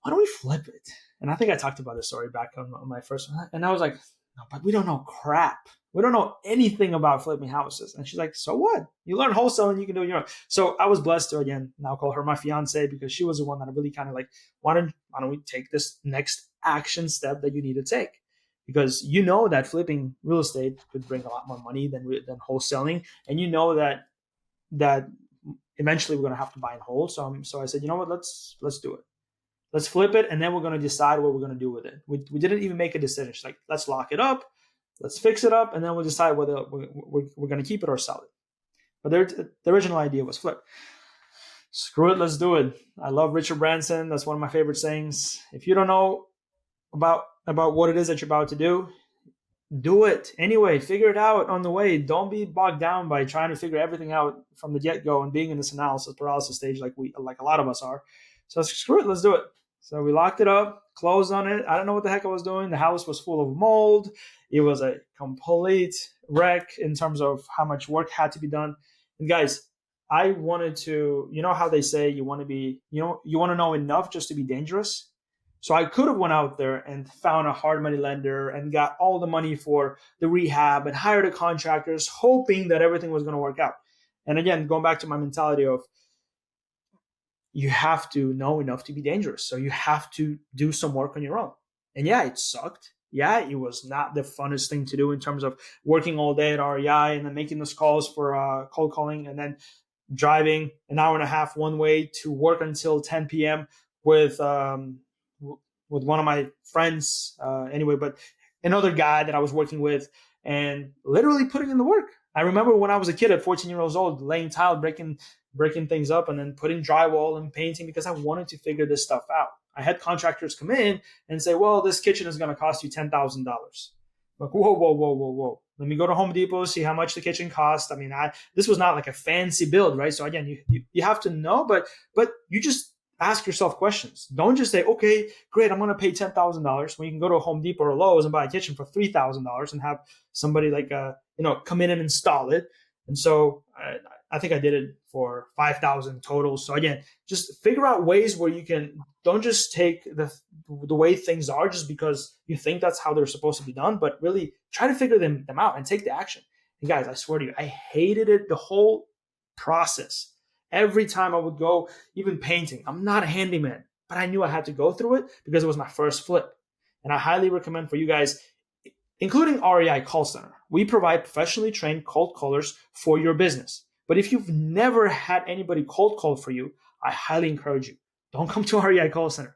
don't we flip it? And I think I talked about this story back on my first one. And I was like, no, but we don't know crap. We don't know anything about flipping houses. And she's like, so what? You learn wholesaling, you can do it your own. So I was blessed to, again, now call her my fiance, because she was the one that I really kind of like, why don't we take this next action step that you need to take? Because that flipping real estate could bring a lot more money than wholesaling. And that eventually we're going to have to buy in whole. So I said, you know what, let's do it. Let's flip it. And then we're going to decide what we're going to do with it. We didn't even make a decision. She's like, let's lock it up. Let's fix it up. And then we'll decide whether we're going to keep it or sell it. But the original idea was flip. Screw it. Let's do it. I love Richard Branson. That's one of my favorite sayings. If you don't know about what it is that you're about to do it anyway. Figure it out on the way. Don't be bogged down by trying to figure everything out from the get-go and being in this analysis paralysis stage like a lot of us are. So screw it, let's do it. So we locked it up, closed on it. I don't know what the heck I was doing. The house was full of mold. It was a complete wreck in terms of how much work had to be done. And guys, I wanted to, how they say you want to know enough just to be dangerous. So I could have went out there and found a hard money lender and got all the money for the rehab and hired the contractors, hoping that everything was going to work out. And again, going back to my mentality of you have to know enough to be dangerous. So you have to do some work on your own. And yeah, it sucked. Yeah, it was not the funnest thing to do in terms of working all day at REI and then making those calls for cold calling and then driving an hour and a half one way to work until 10 p.m. with one of my friends, but another guy that I was working with, and literally putting in the work. I remember when I was a kid at 14 years old, laying tile, breaking things up, and then putting drywall and painting because I wanted to figure this stuff out. I had contractors come in and say, well, this kitchen is going to cost you $10,000. Like, whoa. Let me go to Home Depot, see how much the kitchen cost. this was not like a fancy build, right? So again, you have to know, but you just ask yourself questions. Don't just say, okay, great, I'm going to pay $10,000 when you can go to a Home Depot or Lowe's and buy a kitchen for $3,000 and have somebody like, come in and install it. And so I think I did it for 5,000 total. So again, just figure out ways where you don't just take the way things are just because you think that's how they're supposed to be done, but really try to figure them out and take the action. And guys, I swear to you, I hated it, the whole process. Every time I would go, even painting, I'm not a handyman, but I knew I had to go through it because it was my first flip. And I highly recommend for you guys, including REI Call Center, we provide professionally trained cold callers for your business. But if you've never had anybody cold call for you, I highly encourage you. Don't come to REI Call Center.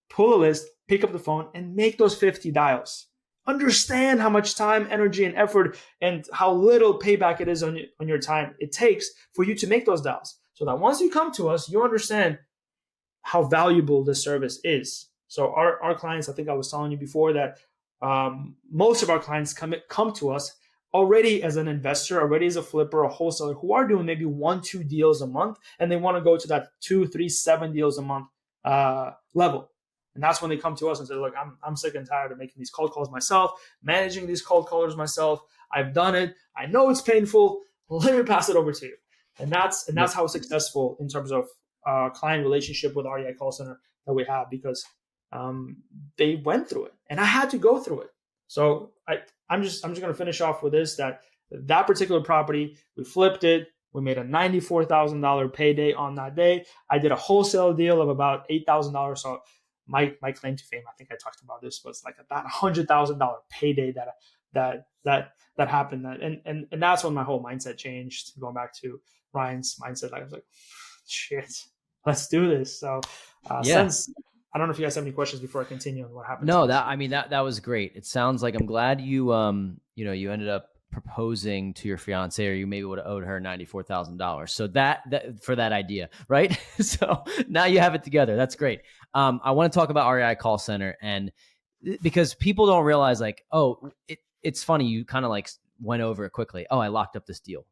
Pull a list, pick up the phone, and make those 50 dials. Understand how much time, energy, and effort and how little payback it is on your time it takes for you to make those dials. So that once you come to us, you understand how valuable this service is. So our clients, I think I was telling you before that most of our clients come to us already as an investor, already as a flipper, a wholesaler who are doing maybe 1-2 deals a month, and they want to go to that 2, 3, 7 deals a month level. And that's when they come to us and say, look, I'm sick and tired of making these cold calls myself, managing these cold callers myself. I've done it. I know it's painful. Let me pass it over to you. And that's how successful in terms of client relationship with REI Call Center that we have, because they went through it and I had to go through it. So I'm just going to finish off with this, that particular property, we flipped it. We made a $94,000 payday on that day. I did a wholesale deal of about $8,000. So my claim to fame, I think I talked about this, was like about $100,000 payday that happened. And that's when my whole mindset changed. Going back to Ryan's mindset, I was like, shit, let's do this. So since I don't know if you guys have any questions before I continue on what happened. No, that was great. It sounds like, I'm glad you you ended up proposing to your fiance, or you maybe would have owed her $94,000. So that for that idea, right? So now you have it together. That's great. I want to talk about REI Call Center, and because people don't realize, like, it's funny. You kind of like went over it quickly. Oh, I locked up this deal.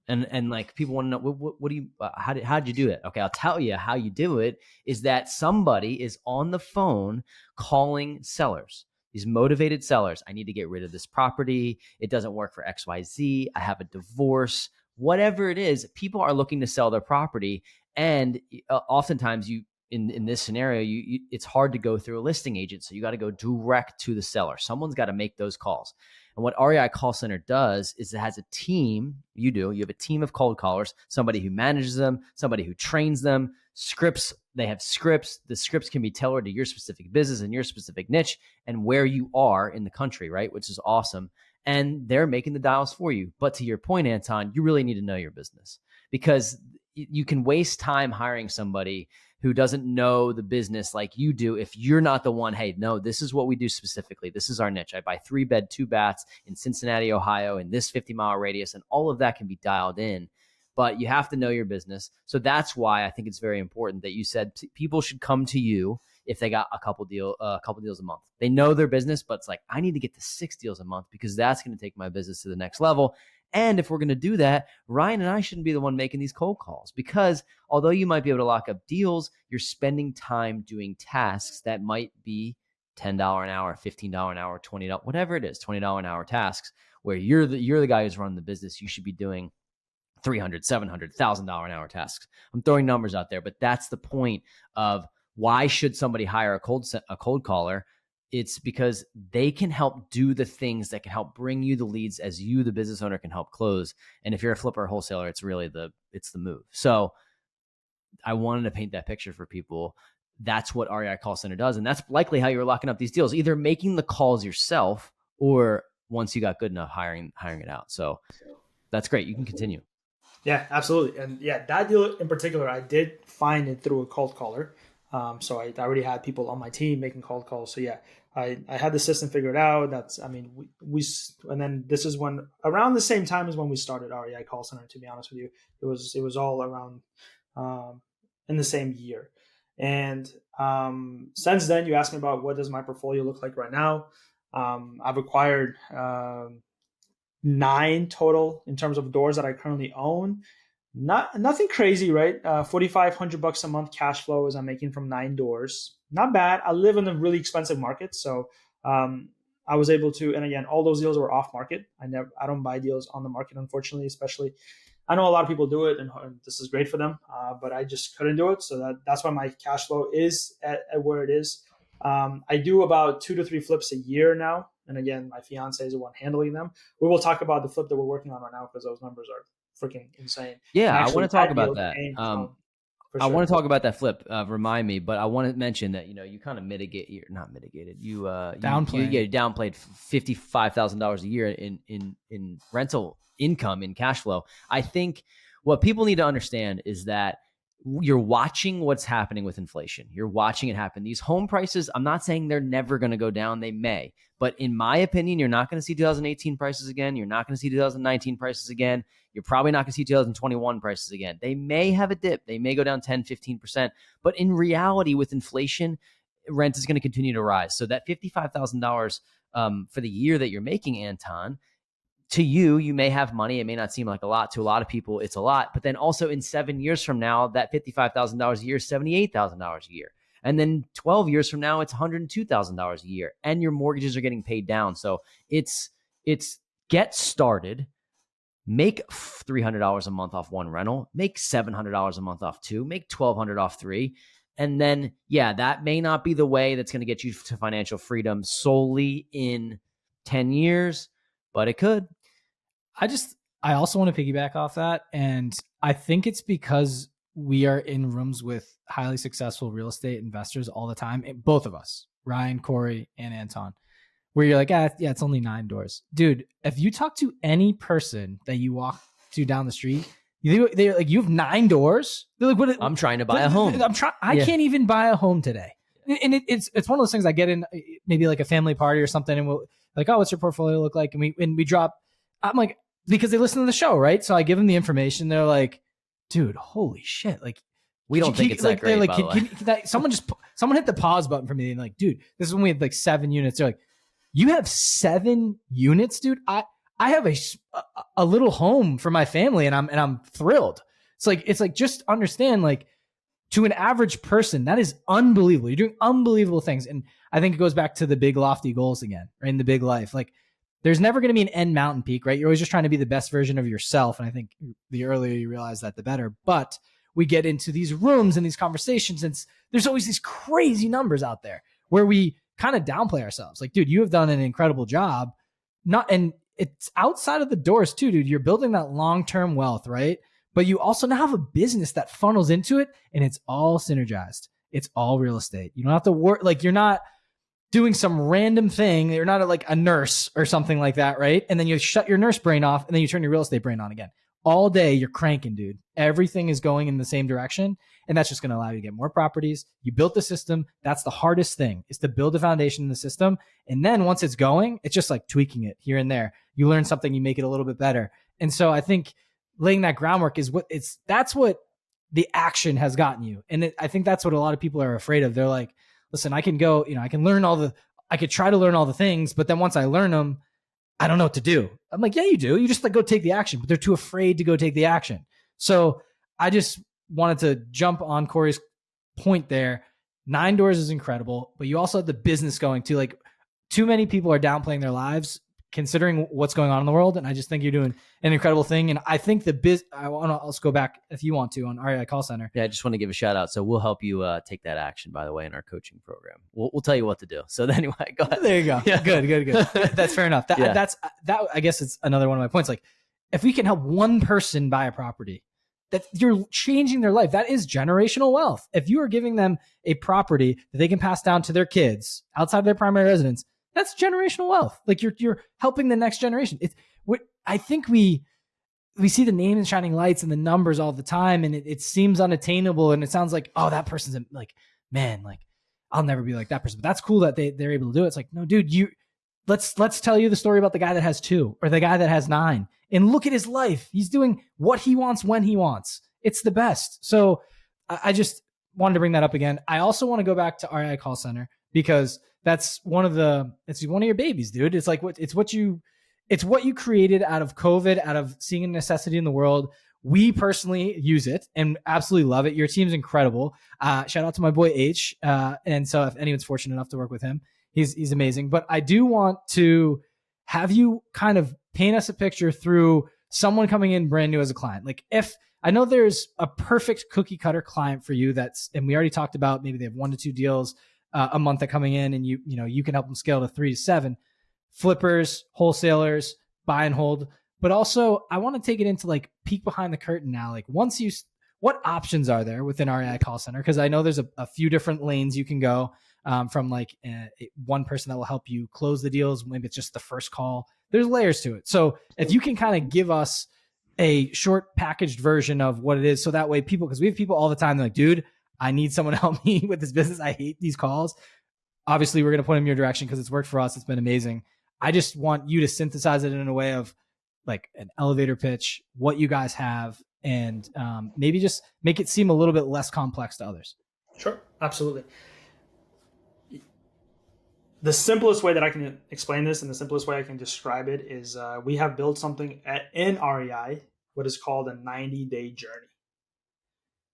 And like, people want to know, what do you, how did you do it? Okay, I'll tell you how you do it is that somebody is on the phone calling sellers, these motivated sellers. I need to get rid of this property. It doesn't work for XYZ. I have a divorce, whatever it is. People are looking to sell their property. And oftentimes in this scenario, it's hard to go through a listing agent. So you got to go direct to the seller. Someone's got to make those calls. And what REI Call Center does is it has a team. You have a team of cold callers, somebody who manages them, somebody who trains them, scripts. They have scripts. The scripts can be tailored to your specific business and your specific niche and where you are in the country, right? Which is awesome. And they're making the dials for you. But to your point, Anton, you really need to know your business, because you can waste time hiring somebody who doesn't know the business like you do if you're not the one. Hey, no, this is what we do specifically. This is our niche. I buy 3-bed, 2-baths in Cincinnati, Ohio, in this 50-mile radius, and all of that can be dialed in. But you have to know your business. So that's why I think it's very important that you said people should come to you if they got a couple deals a month. They know their business, but it's like, I need to get to 6 deals a month because that's going to take my business to the next level. And if we're going to do that, Ryan and I shouldn't be the one making these cold calls, because although you might be able to lock up deals, you're spending time doing tasks that might be $10 an hour, $15 an hour, $20, whatever it is, $20 an hour tasks, where you're the guy who's running the business. You should be doing $300, $700, $1,000 an hour tasks. I'm throwing numbers out there, but that's the point of why should somebody hire a cold caller? It's because they can help do the things that can help bring you the leads as you, the business owner, can help close. And if you're a flipper or wholesaler, it's really the move. So I wanted to paint that picture for people. That's what REI Call Center does. And that's likely how you're locking up these deals, either making the calls yourself or once you got good enough, hiring it out. So that's great. You can continue. Yeah, absolutely. And yeah, that deal in particular, I did find it through a cold caller. So I already had people on my team making cold calls. So yeah, I had the system figured out. We and then this is when, around the same time as when we started REI Call Center, to be honest with you, it was all around in the same year. And since then, you asked me about what does my portfolio look like right now. I've acquired 9 total in terms of doors that I currently own. Nothing crazy, right? $4,500 a month cash flow as I'm making from 9 doors. Not bad. I live in a really expensive market, so I was able to. And again, all those deals were off market. I don't buy deals on the market, unfortunately. Especially, I know a lot of people do it, and this is great for them. But I just couldn't do it, so that's why my cash flow is at where it is. I do about 2 to 3 flips a year now, and again, my fiance is the one handling them. We will talk about the flip that we're working on right now because those numbers are freaking insane. Yeah, I Actually, want to talk that about deal that. came from- for I sure. want to talk about that flip. Remind me, but I want to mention that you kind of you're not mitigated. You Downplayed. you downplayed $55,000 a year in rental income in cash flow. I think what people need to understand is that you're watching what's happening with inflation. You're watching it happen. These home prices, I'm not saying they're never going to go down. They may. But in my opinion, you're not going to see 2018 prices again. You're not going to see 2019 prices again. You're probably not going to see 2021 prices again. They may have a dip. They may go down 10, 15%. But in reality, with inflation, rent is going to continue to rise. So that $55,000 for the year that you're making, Anton, to you may have money. It may not seem like a lot. To a lot of people, it's a lot. But then also in 7 years from now, that $55,000 a year is $78,000 a year. And then 12 years from now, it's $102,000 a year. And your mortgages are getting paid down. So it's get started. Make $300 a month off one rental. Make $700 a month off two. Make $1,200 off three. And then, that may not be the way that's going to get you to financial freedom solely in 10 years, but it could. I also want to piggyback off that. And I think it's because we are in rooms with highly successful real estate investors all the time. Both of us, Ryan, Corey, and Anton, where you're like, it's only 9 doors. Dude, if you talk to any person that you walk to down the street, they're like, you have 9 doors? They're like, what? I'm trying to buy a home. I can't even buy a home today. And it's one of those things I get in maybe like a family party or something. And we'll like, oh, what's your portfolio look like? And we drop, I'm like, because they listen to the show, right? So I give them the information. They're like, dude, holy shit. Like, we don't think it's that great, like, by the way. Someone hit the pause button for me and like, dude, this is when we had like 7 units. They're like, you have 7 units, dude? I have a little home for my family and I'm thrilled. It's like, just understand, like, to an average person, that is unbelievable. You're doing unbelievable things. And I think it goes back to the big lofty goals again, right? In the big life. Like, there's never going to be an end mountain peak, right? You're always just trying to be the best version of yourself. And I think the earlier you realize that, the better. But we get into these rooms and these conversations, and there's always these crazy numbers out there where we kind of downplay ourselves. Like, dude, you have done an incredible job. And it's outside of the doors too, dude. You're building that long-term wealth, right? But you also now have a business that funnels into it, and it's all synergized. It's all real estate. You don't have to work. Like, you're not doing some random thing. You're not like a nurse or something like that, right? And then you shut your nurse brain off, and then you turn your real estate brain on again. All day you're cranking, dude. Everything is going in the same direction, and that's just going to allow you to get more properties. You built the system. That's the hardest thing, is to build a foundation in the system. And then once it's going, it's just like tweaking it here and there. You learn something, you make it a little bit better. And so I think laying that groundwork is that's what the action has gotten you. And I think that's what a lot of people are afraid of. They're like, listen, I can go, I could try to learn all the things, but then once I learn them, I don't know what to do. I'm like, yeah, you do. You just like go take the action, but they're too afraid to go take the action. So I just wanted to jump on Corey's point there. 9 doors is incredible, but you also have the business going too. Like, too many people are downplaying their lives considering what's going on in the world. And I just think you're doing an incredible thing. And I think I want to also go back, if you want to, on REI Call Center. Yeah, I just want to give a shout out. So we'll help you take that action, by the way, in our coaching program. We'll tell you what to do. So anyway, go ahead. There you go. Yeah. Good. That's fair enough. That I guess it's another one of my points. Like, if we can help one person buy a property, that you're changing their life. That is generational wealth. If you are giving them a property that they can pass down to their kids outside of their primary residence, that's generational wealth. Like, you're helping the next generation. I think we see the names and shining lights and the numbers all the time, and it seems unattainable, and it sounds like, oh, that person's like, man, like, I'll never be like that person. But that's cool that they're able to do it. It's like, no, dude, let's tell you the story about the guy that has 2 or the guy that has 9, and look at his life. He's doing what he wants when he wants. It's the best. So I just wanted to bring that up again. I also want to go back to REI Call Center, because it's one of your babies, dude. It's like it's what you created out of COVID, out of seeing a necessity in the world. We personally use it and absolutely love it. Your team's incredible. Shout out to my boy H. And so if anyone's fortunate enough to work with him, he's amazing. But I do want to have you kind of paint us a picture through someone coming in brand new as a client. Like, if I know there's a perfect cookie cutter client for you, and we already talked about maybe they have 1 to 2 deals a month that coming in, and you can help them scale to 3 to 7. Flippers, wholesalers, buy and hold. But also, I want to take it into like peek behind the curtain now. Like, what options are there within REI Call Center? Because I know there's a few different lanes you can go, from like one person that will help you close the deals. Maybe it's just the first call. There's layers to it. So if you can kind of give us a short packaged version of what it is, so that way because we have people all the time, they're like, dude, I need someone to help me with this business. I hate these calls. Obviously, we're going to point them in your direction because it's worked for us. It's been amazing. I just want you to synthesize it in a way of like an elevator pitch, what you guys have, and maybe just make it seem a little bit less complex to others. Sure, absolutely. The simplest way that I can explain this and the simplest way I can describe it is we have built something in REI, what is called a 90-day journey.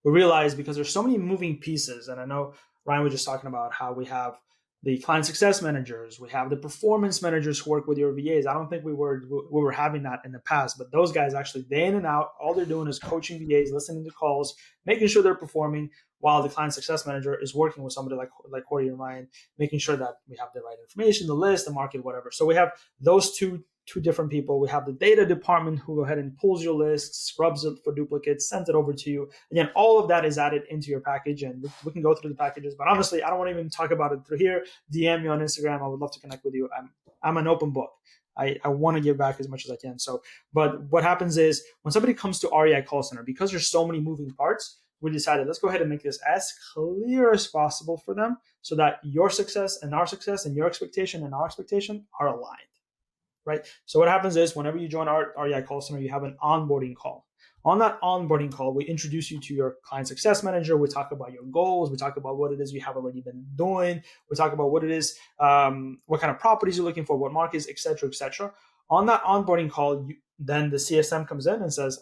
We realize because there's so many moving pieces, and I know Ryan was just talking about how we have the client success managers, we have the performance managers who work with your VAs. I don't think we were having that in the past, but those guys actually day in and out, all they're doing is coaching VAs, listening to calls, making sure they're performing, while the client success manager is working with somebody like Corey and Ryan, making sure that we have the right information, the list, the market, whatever. So we have those two different people. We have the data department who go ahead and pulls your list, scrubs it for duplicates, sends it over to you. Again, all of that is added into your package, and we can go through the packages. But honestly, I don't want to even talk about it through here. DM me on Instagram. I would love to connect with you. I'm an open book. I want to give back as much as I can. So, but what happens is when somebody comes to REI Call Center, because there's so many moving parts, we decided let's go ahead and make this as clear as possible for them so that your success and our success and your expectation and our expectation are aligned. Right. So what happens is whenever you join our REI Call Center, you have an onboarding call. On that onboarding call, we introduce you to your client success manager. We talk about your goals. We talk about what it is you have already been doing. We talk about what it is, what kind of properties you're looking for, what markets, et cetera, et cetera. On that onboarding call, then the CSM comes in and says,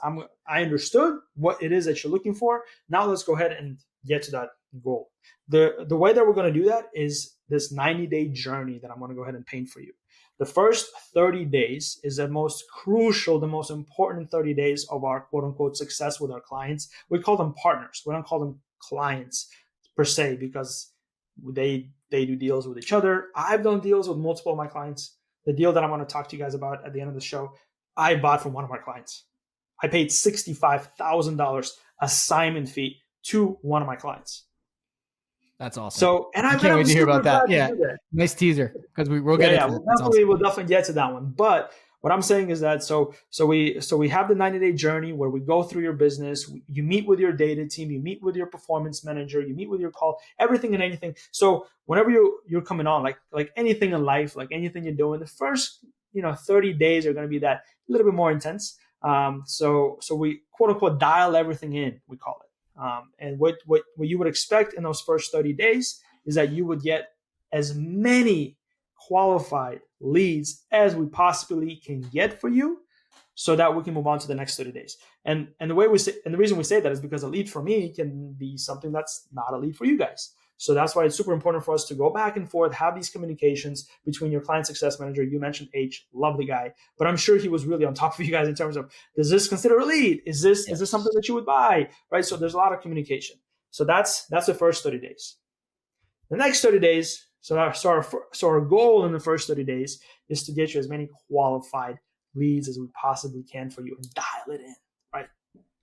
I understood what it is that you're looking for. Now let's go ahead and get to that goal. The way that we're going to do that is this 90-day journey that I'm going to go ahead and paint for you. The first 30 days is the most crucial, the most important 30 days of our quote unquote success with our clients. We call them partners. We don't call them clients per se because they do deals with each other. I've done deals with multiple of my clients. The deal that I'm going to talk to you guys about at the end of the show, I bought from one of our clients. I paid $65,000 assignment fee to one of my clients. That's awesome. So, and I can't wait to hear about that. Yeah, nice teaser because we'll get into it. We'll definitely get to that one. But what I'm saying is that so we have the 90-day journey where we go through your business. You meet with your data team, you meet with your performance manager, you meet with your call, everything and anything. So whenever you're coming on, like anything in life, like anything you're doing, the first 30 days are going to be that a little bit more intense. So we quote unquote dial everything in, we call it. And what you would expect in those first 30 days is that you would get as many qualified leads as we possibly can get for you so that we can move on to the next 30 days. And the way we say, and the reason we say that is because a lead for me can be something that's not a lead for you guys. So that's why it's super important for us to go back and forth, have these communications between your client success manager. You mentioned H, lovely guy, but I'm sure he was really on top of you guys in terms of, does this consider a lead? Is this something that you would buy? Right. So there's a lot of communication. So that's the first 30 days. The next 30 days. So our goal in the first 30 days is to get you as many qualified leads as we possibly can for you and dial it in. Right.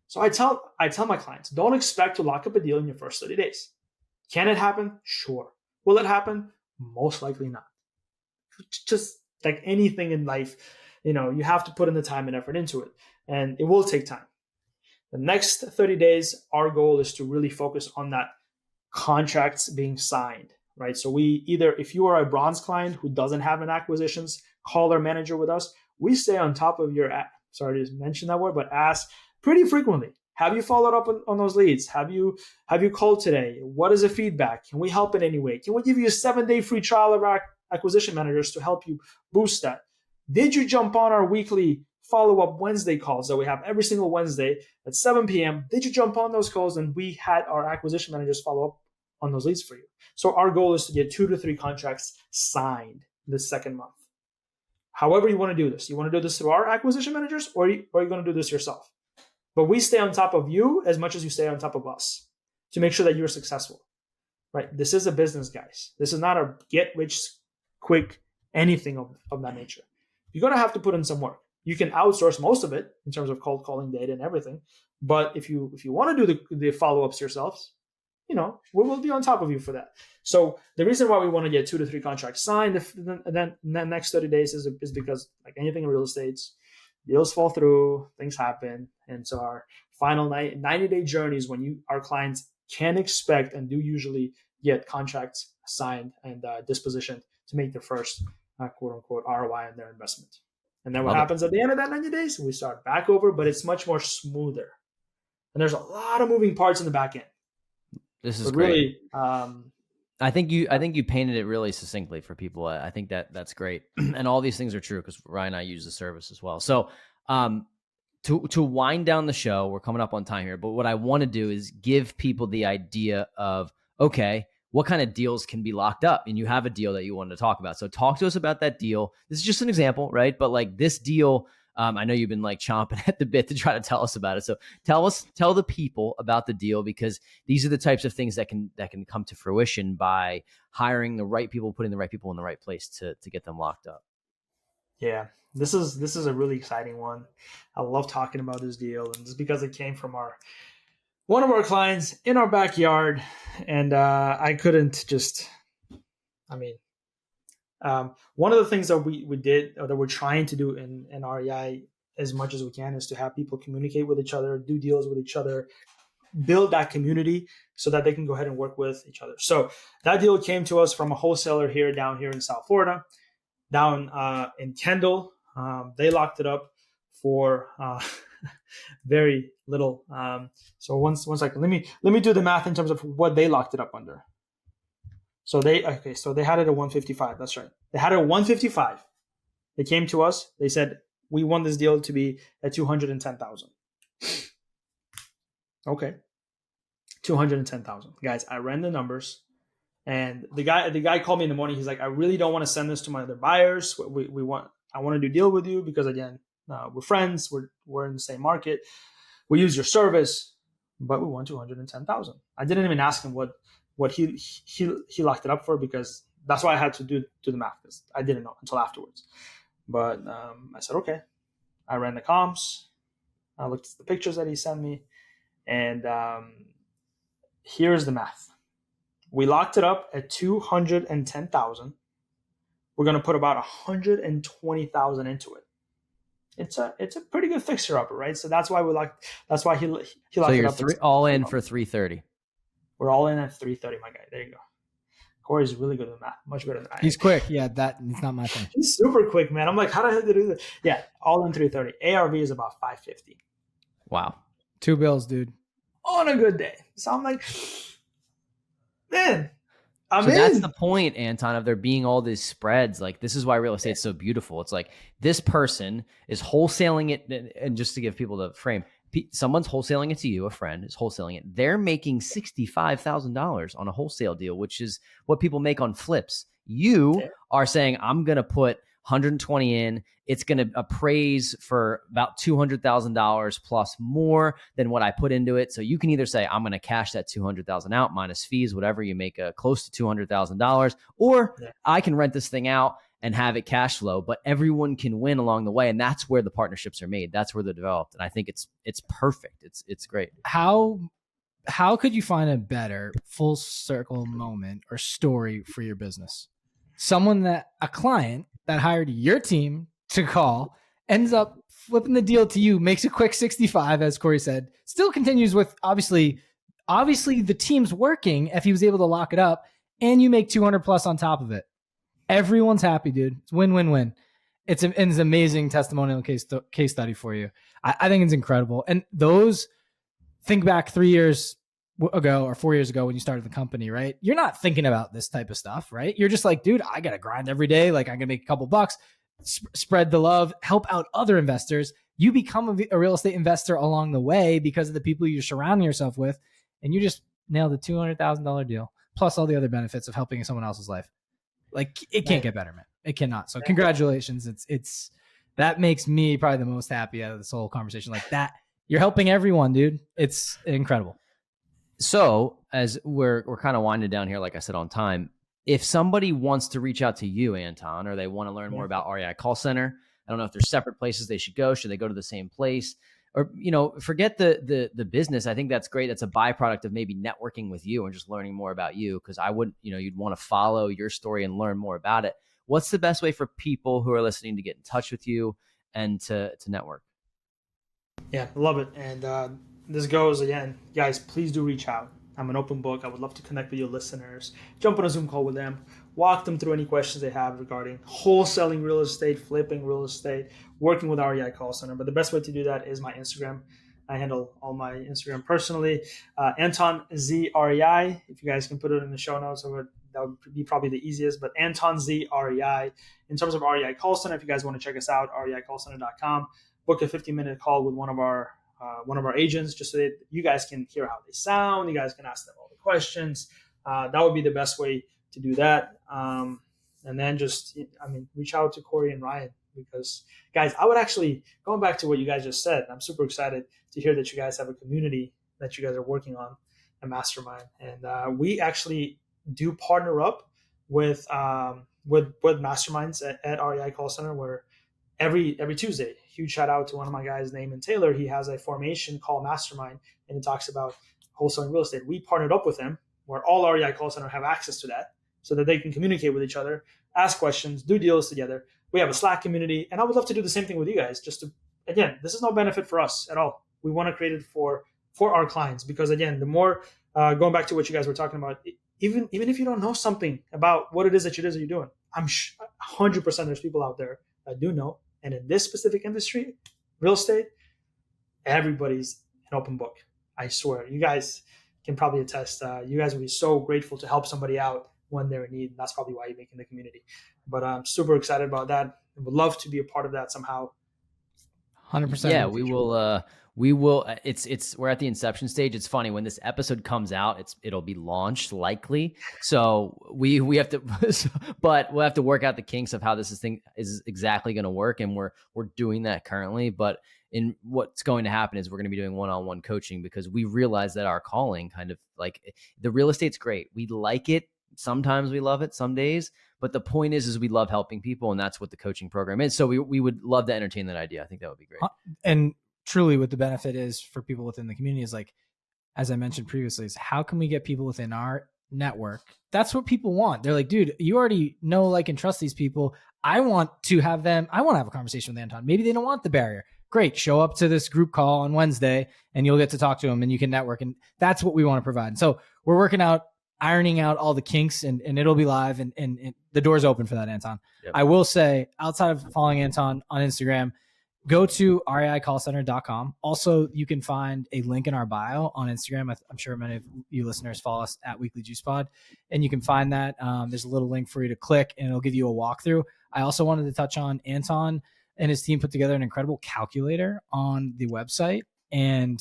So I tell my clients, don't expect to lock up a deal in your first 30 days. Can it happen? Sure. Will it happen? Most likely not. Just like anything in life, you have to put in the time and effort into it, and it will take time. The next 30 days, our goal is to really focus on that contracts being signed, right? So we either, if you are a bronze client who doesn't have an acquisitions, call our manager with us. We stay on top of your, sorry to mention that word, but ask pretty frequently. Have you followed up on those leads? Have you called today? What is the feedback? Can we help in any way? Can we give you a 7-day free trial of our acquisition managers to help you boost that? Did you jump on our weekly follow-up Wednesday calls that we have every single Wednesday at 7 p.m. Did you jump on those calls? And we had our acquisition managers follow up on those leads for you. So our goal is to get 2 to 3 contracts signed this second month. However you want to do this. You want to do this through our acquisition managers, or are you going to do this yourself? But we stay on top of you as much as you stay on top of us to make sure that you're successful, right? This is a business, guys. This is not a get rich quick anything of that nature. You're going to have to put in some work. You can outsource most of it in terms of cold calling data and everything. But if you want to do the follow-ups yourselves, we will be on top of you for that. So the reason why we want to get 2 to 3 contracts signed then in the next 30 days is because, like anything in real estate, deals fall through, things happen. And so our final 90-day journey is when our clients can expect and do usually get contracts signed and dispositioned to make their first quote unquote ROI on their investment. And then what happens at the end of that 90 days? We start back over, but it's much more smoother. And there's a lot of moving parts in the back end. This is great. Really, I think you painted it really succinctly for people. I think that's great. And all these things are true because Ryan and I use the service as well. So to wind down the show, we're coming up on time here, but what I want to do is give people the idea of, okay, what kind of deals can be locked up? And you have a deal that you wanted to talk about. So talk to us about that deal. This is just an example, right? But like this deal, I know you've been like chomping at the bit to try to tell us about it. So tell the people about the deal, because these are the types of things that can come to fruition by hiring the right people, putting the right people in the right place to get them locked up. Yeah, this is a really exciting one. I love talking about this deal, and just because it came from one of our clients in our backyard, and I couldn't just, one of the things that we did, or that we're trying to do in REI as much as we can, is to have people communicate with each other, do deals with each other, build that community so that they can go ahead and work with each other. So that deal came to us from a wholesaler down here in South Florida, down in Kendall. They locked it up for very little. So one second, let me do the math in terms of what they locked it up under. So they had it at 155. That's right. They had it at 155. They came to us. They said, we want this deal to be at 210,000. Okay. 210,000. Guys, I ran the numbers, and the guy called me in the morning. He's like, I really don't want to send this to my other buyers. I want to do deal with you because, again, we're friends. We're in the same market. We use your service, but we want 210,000. I didn't even ask him what he locked it up for, because that's why I had to do the math, because I didn't know until afterwards. But I said, okay. I ran the comps. I looked at the pictures that he sent me, and here's the math. We locked it up at 210,000. We're going to put about 120,000 into it. It's a pretty good fixer upper, right? So that's why he locked it up. So you're all in for 330. We're all in at 330, my guy. There you go. Corey's really good at math, much better than I am. He's quick. Yeah, it's not my thing. He's super quick, man. I'm like, how the hell did he do that? Yeah, all in 330. ARV is about 550. Wow. 2 bills, dude. On a good day. So I'm like, man, I'm in. That's the point, Anton, of there being all these spreads. Like, this is why real estate is so beautiful. It's like this person is wholesaling it, and just to give people the frame, someone's wholesaling it to you, a friend is wholesaling it. They're making $65,000 on a wholesale deal, which is what people make on flips. You are saying, I'm going to put 120 in. It's going to appraise for about $200,000 plus more than what I put into it. So you can either say, I'm going to cash that $200,000 out minus fees, whatever you make close to $200,000, or I can rent this thing out and have it cash flow, but everyone can win along the way. And that's where the partnerships are made. That's where they're developed. And I think it's perfect. It's great. How could you find a better full circle moment or story for your business? A client that hired your team to call ends up flipping the deal to you, makes a quick 65, as Corey said, still continues with obviously the team's working if he was able to lock it up, and you make 200 plus on top of it. Everyone's happy, dude. It's win-win-win. It's an amazing testimonial case study for you. I think it's incredible. And think back 3 years ago or 4 years ago when you started the company, right? You're not thinking about this type of stuff, right? You're just like, dude, I got to grind every day. Like, I'm going to make a couple bucks. spread the love, help out other investors. You become a real estate investor along the way because of the people you're surrounding yourself with, and you just nailed a $200,000 deal plus all the other benefits of helping someone else's life. Like, it can't get better, man. It cannot. So congratulations. It's that makes me probably the most happy out of this whole conversation. Like that, you're helping everyone, dude. It's incredible. So as we're kind of winding down here, like I said, on time, if somebody wants to reach out to you, Anton, or they want to learn more about REI Call Center, I don't know if there's separate places they should go. Should they go to the same place? Or, forget the business. I think that's great. That's a byproduct of maybe networking with you and just learning more about you. Because I would, you'd want to follow your story and learn more about it. What's the best way for people who are listening to get in touch with you and to network? Yeah, I love it. And this goes again, guys, please do reach out. I'm an open book. I would love to connect with your listeners, jump on a Zoom call with them, walk them through any questions they have regarding wholesaling real estate, flipping real estate, working with REI Call Center. But the best way to do that is my Instagram. I handle all my Instagram personally. Anton Zherelyev. If you guys can put it in the show notes, that would be probably the easiest. But Anton Zherelyev. In terms of REI Call Center, if you guys want to check us out, reicallcenter.com. Book a 15-minute call with one of our agents, just so that you guys can hear how they sound. You guys can ask them all the questions. That would be the best way to do that. And then reach out to Corey and Ryan, because guys, I would actually, going back to what you guys just said, I'm super excited to hear that you guys have a community that you guys are working on, a mastermind. And we actually do partner up with masterminds at REI Call Center, where every Tuesday, huge shout out to one of my guys, Naaman Taylor. He has a formation called Mastermind, and it talks about wholesaling real estate. We partnered up with him, where all REI Call Center have access to that, so that they can communicate with each other, ask questions, do deals together. We have a Slack community, and I would love to do the same thing with you guys. Again, this is no benefit for us at all. We want to create it for our clients, because again, the more going back to what you guys were talking about, even if you don't know something about what it is that you're doing, I'm 100% there's people out there that do know. And in this specific industry, real estate, everybody's an open book. I swear. You guys can probably attest. You guys will be so grateful to help somebody out when they're in need. And that's probably why you're making the community. But I'm super excited about that. I would love to be a part of that somehow. 100%. Yeah, we will. We're at the inception stage. It's funny, when this episode comes out, it'll be launched likely. So we have to, but we'll have to work out the kinks of how this thing is exactly going to work. And we're doing that currently. But in what's going to happen is we're going to be doing one-on-one coaching, because we realize that our calling, kind of like, the real estate's great. We like it. Sometimes we love it, some days. But the point is we love helping people, and that's what the coaching program is. So we would love to entertain that idea. I think that would be great. And truly, what the benefit is for people within the community is, like, as I mentioned previously, is how can we get people within our network? That's what people want. They're like, dude, you already know, like, and trust these people. I want to have a conversation with Anton. Maybe they don't want the barrier. Great. Show up to this group call on Wednesday and you'll get to talk to them and you can network. And that's what we want to provide. And so we're ironing out all the kinks, and it'll be live, and the door's open for that, Anton. Yep. I will say, outside of following Anton on Instagram, go to reicallcenter.com. Also, you can find a link in our bio on Instagram. I'm sure many of you listeners follow us at Weekly Juice Pod, and you can find that. There's a little link for you to click, and it'll give you a walkthrough. I also wanted to touch on Anton and his team put together an incredible calculator on the website. And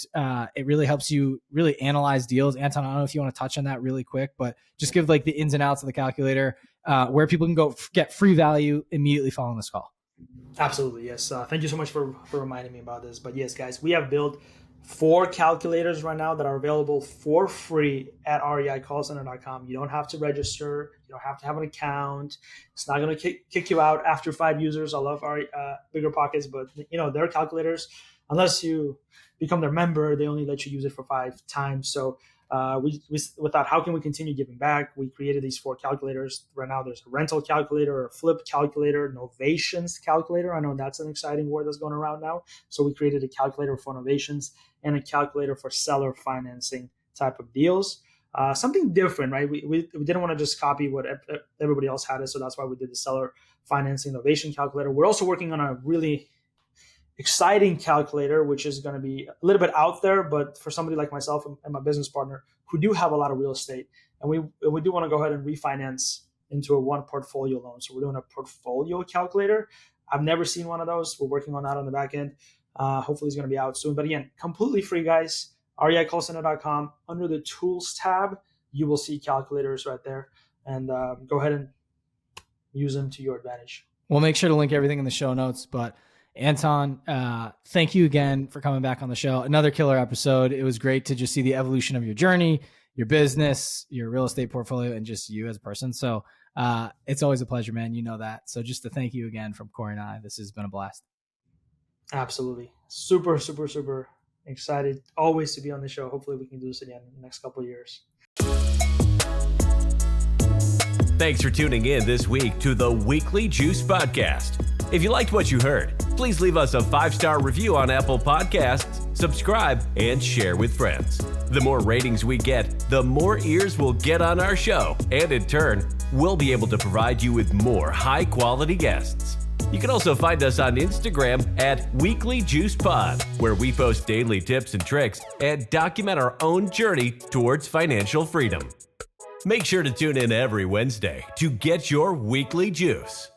it really helps you really analyze deals. Anton, I don't know if you want to touch on that really quick, but just give like the ins and outs of the calculator, where people can go get free value immediately following this call. Absolutely. Yes. Thank you so much for reminding me about this. But yes, guys, we have built 4 calculators right now that are available for free at reicallcenter.com. You don't have to register. You don't have to have an account. It's not going to kick you out after 5 users. I love our Bigger Pockets, but their calculators, unless you become their member, they only let you use it for 5 times. So we thought, how can we continue giving back? We created these 4 calculators. Right now, there's a rental calculator, a flip calculator, novations calculator. I know that's an exciting word that's going around now. So we created a calculator for novations and a calculator for seller financing type of deals. Something different, right? We didn't want to just copy what everybody else had it. So that's why we did the seller financing novation calculator. We're also working on a really exciting calculator, which is going to be a little bit out there, but for somebody like myself and my business partner who do have a lot of real estate, and we do want to go ahead and refinance into a one portfolio loan. So we're doing a portfolio calculator. I've never seen one of those. We're working on that on the back end. Hopefully it's going to be out soon. But again, completely free, guys. REICallCenter.com. Under the tools tab, you will see calculators right there. And go ahead and use them to your advantage. We'll make sure to link everything in the show notes. But Anton, thank you again for coming back on the show. Another killer episode. It was great to just see the evolution of your journey, your business, your real estate portfolio, and just you as a person. So it's always a pleasure, man. You know that. So just to thank you again from Corey and I, this has been a blast. Absolutely. Super, super, super excited always to be on the show. Hopefully we can do this again in the next couple of years. Thanks for tuning in this week to the Weekly Juice Podcast. If you liked what you heard, please leave us a 5-star review on Apple Podcasts, subscribe, and share with friends. The more ratings we get, the more ears we'll get on our show, and in turn, we'll be able to provide you with more high-quality guests. You can also find us on Instagram at Weekly Juice Pod, where we post daily tips and tricks and document our own journey towards financial freedom. Make sure to tune in every Wednesday to get your weekly juice.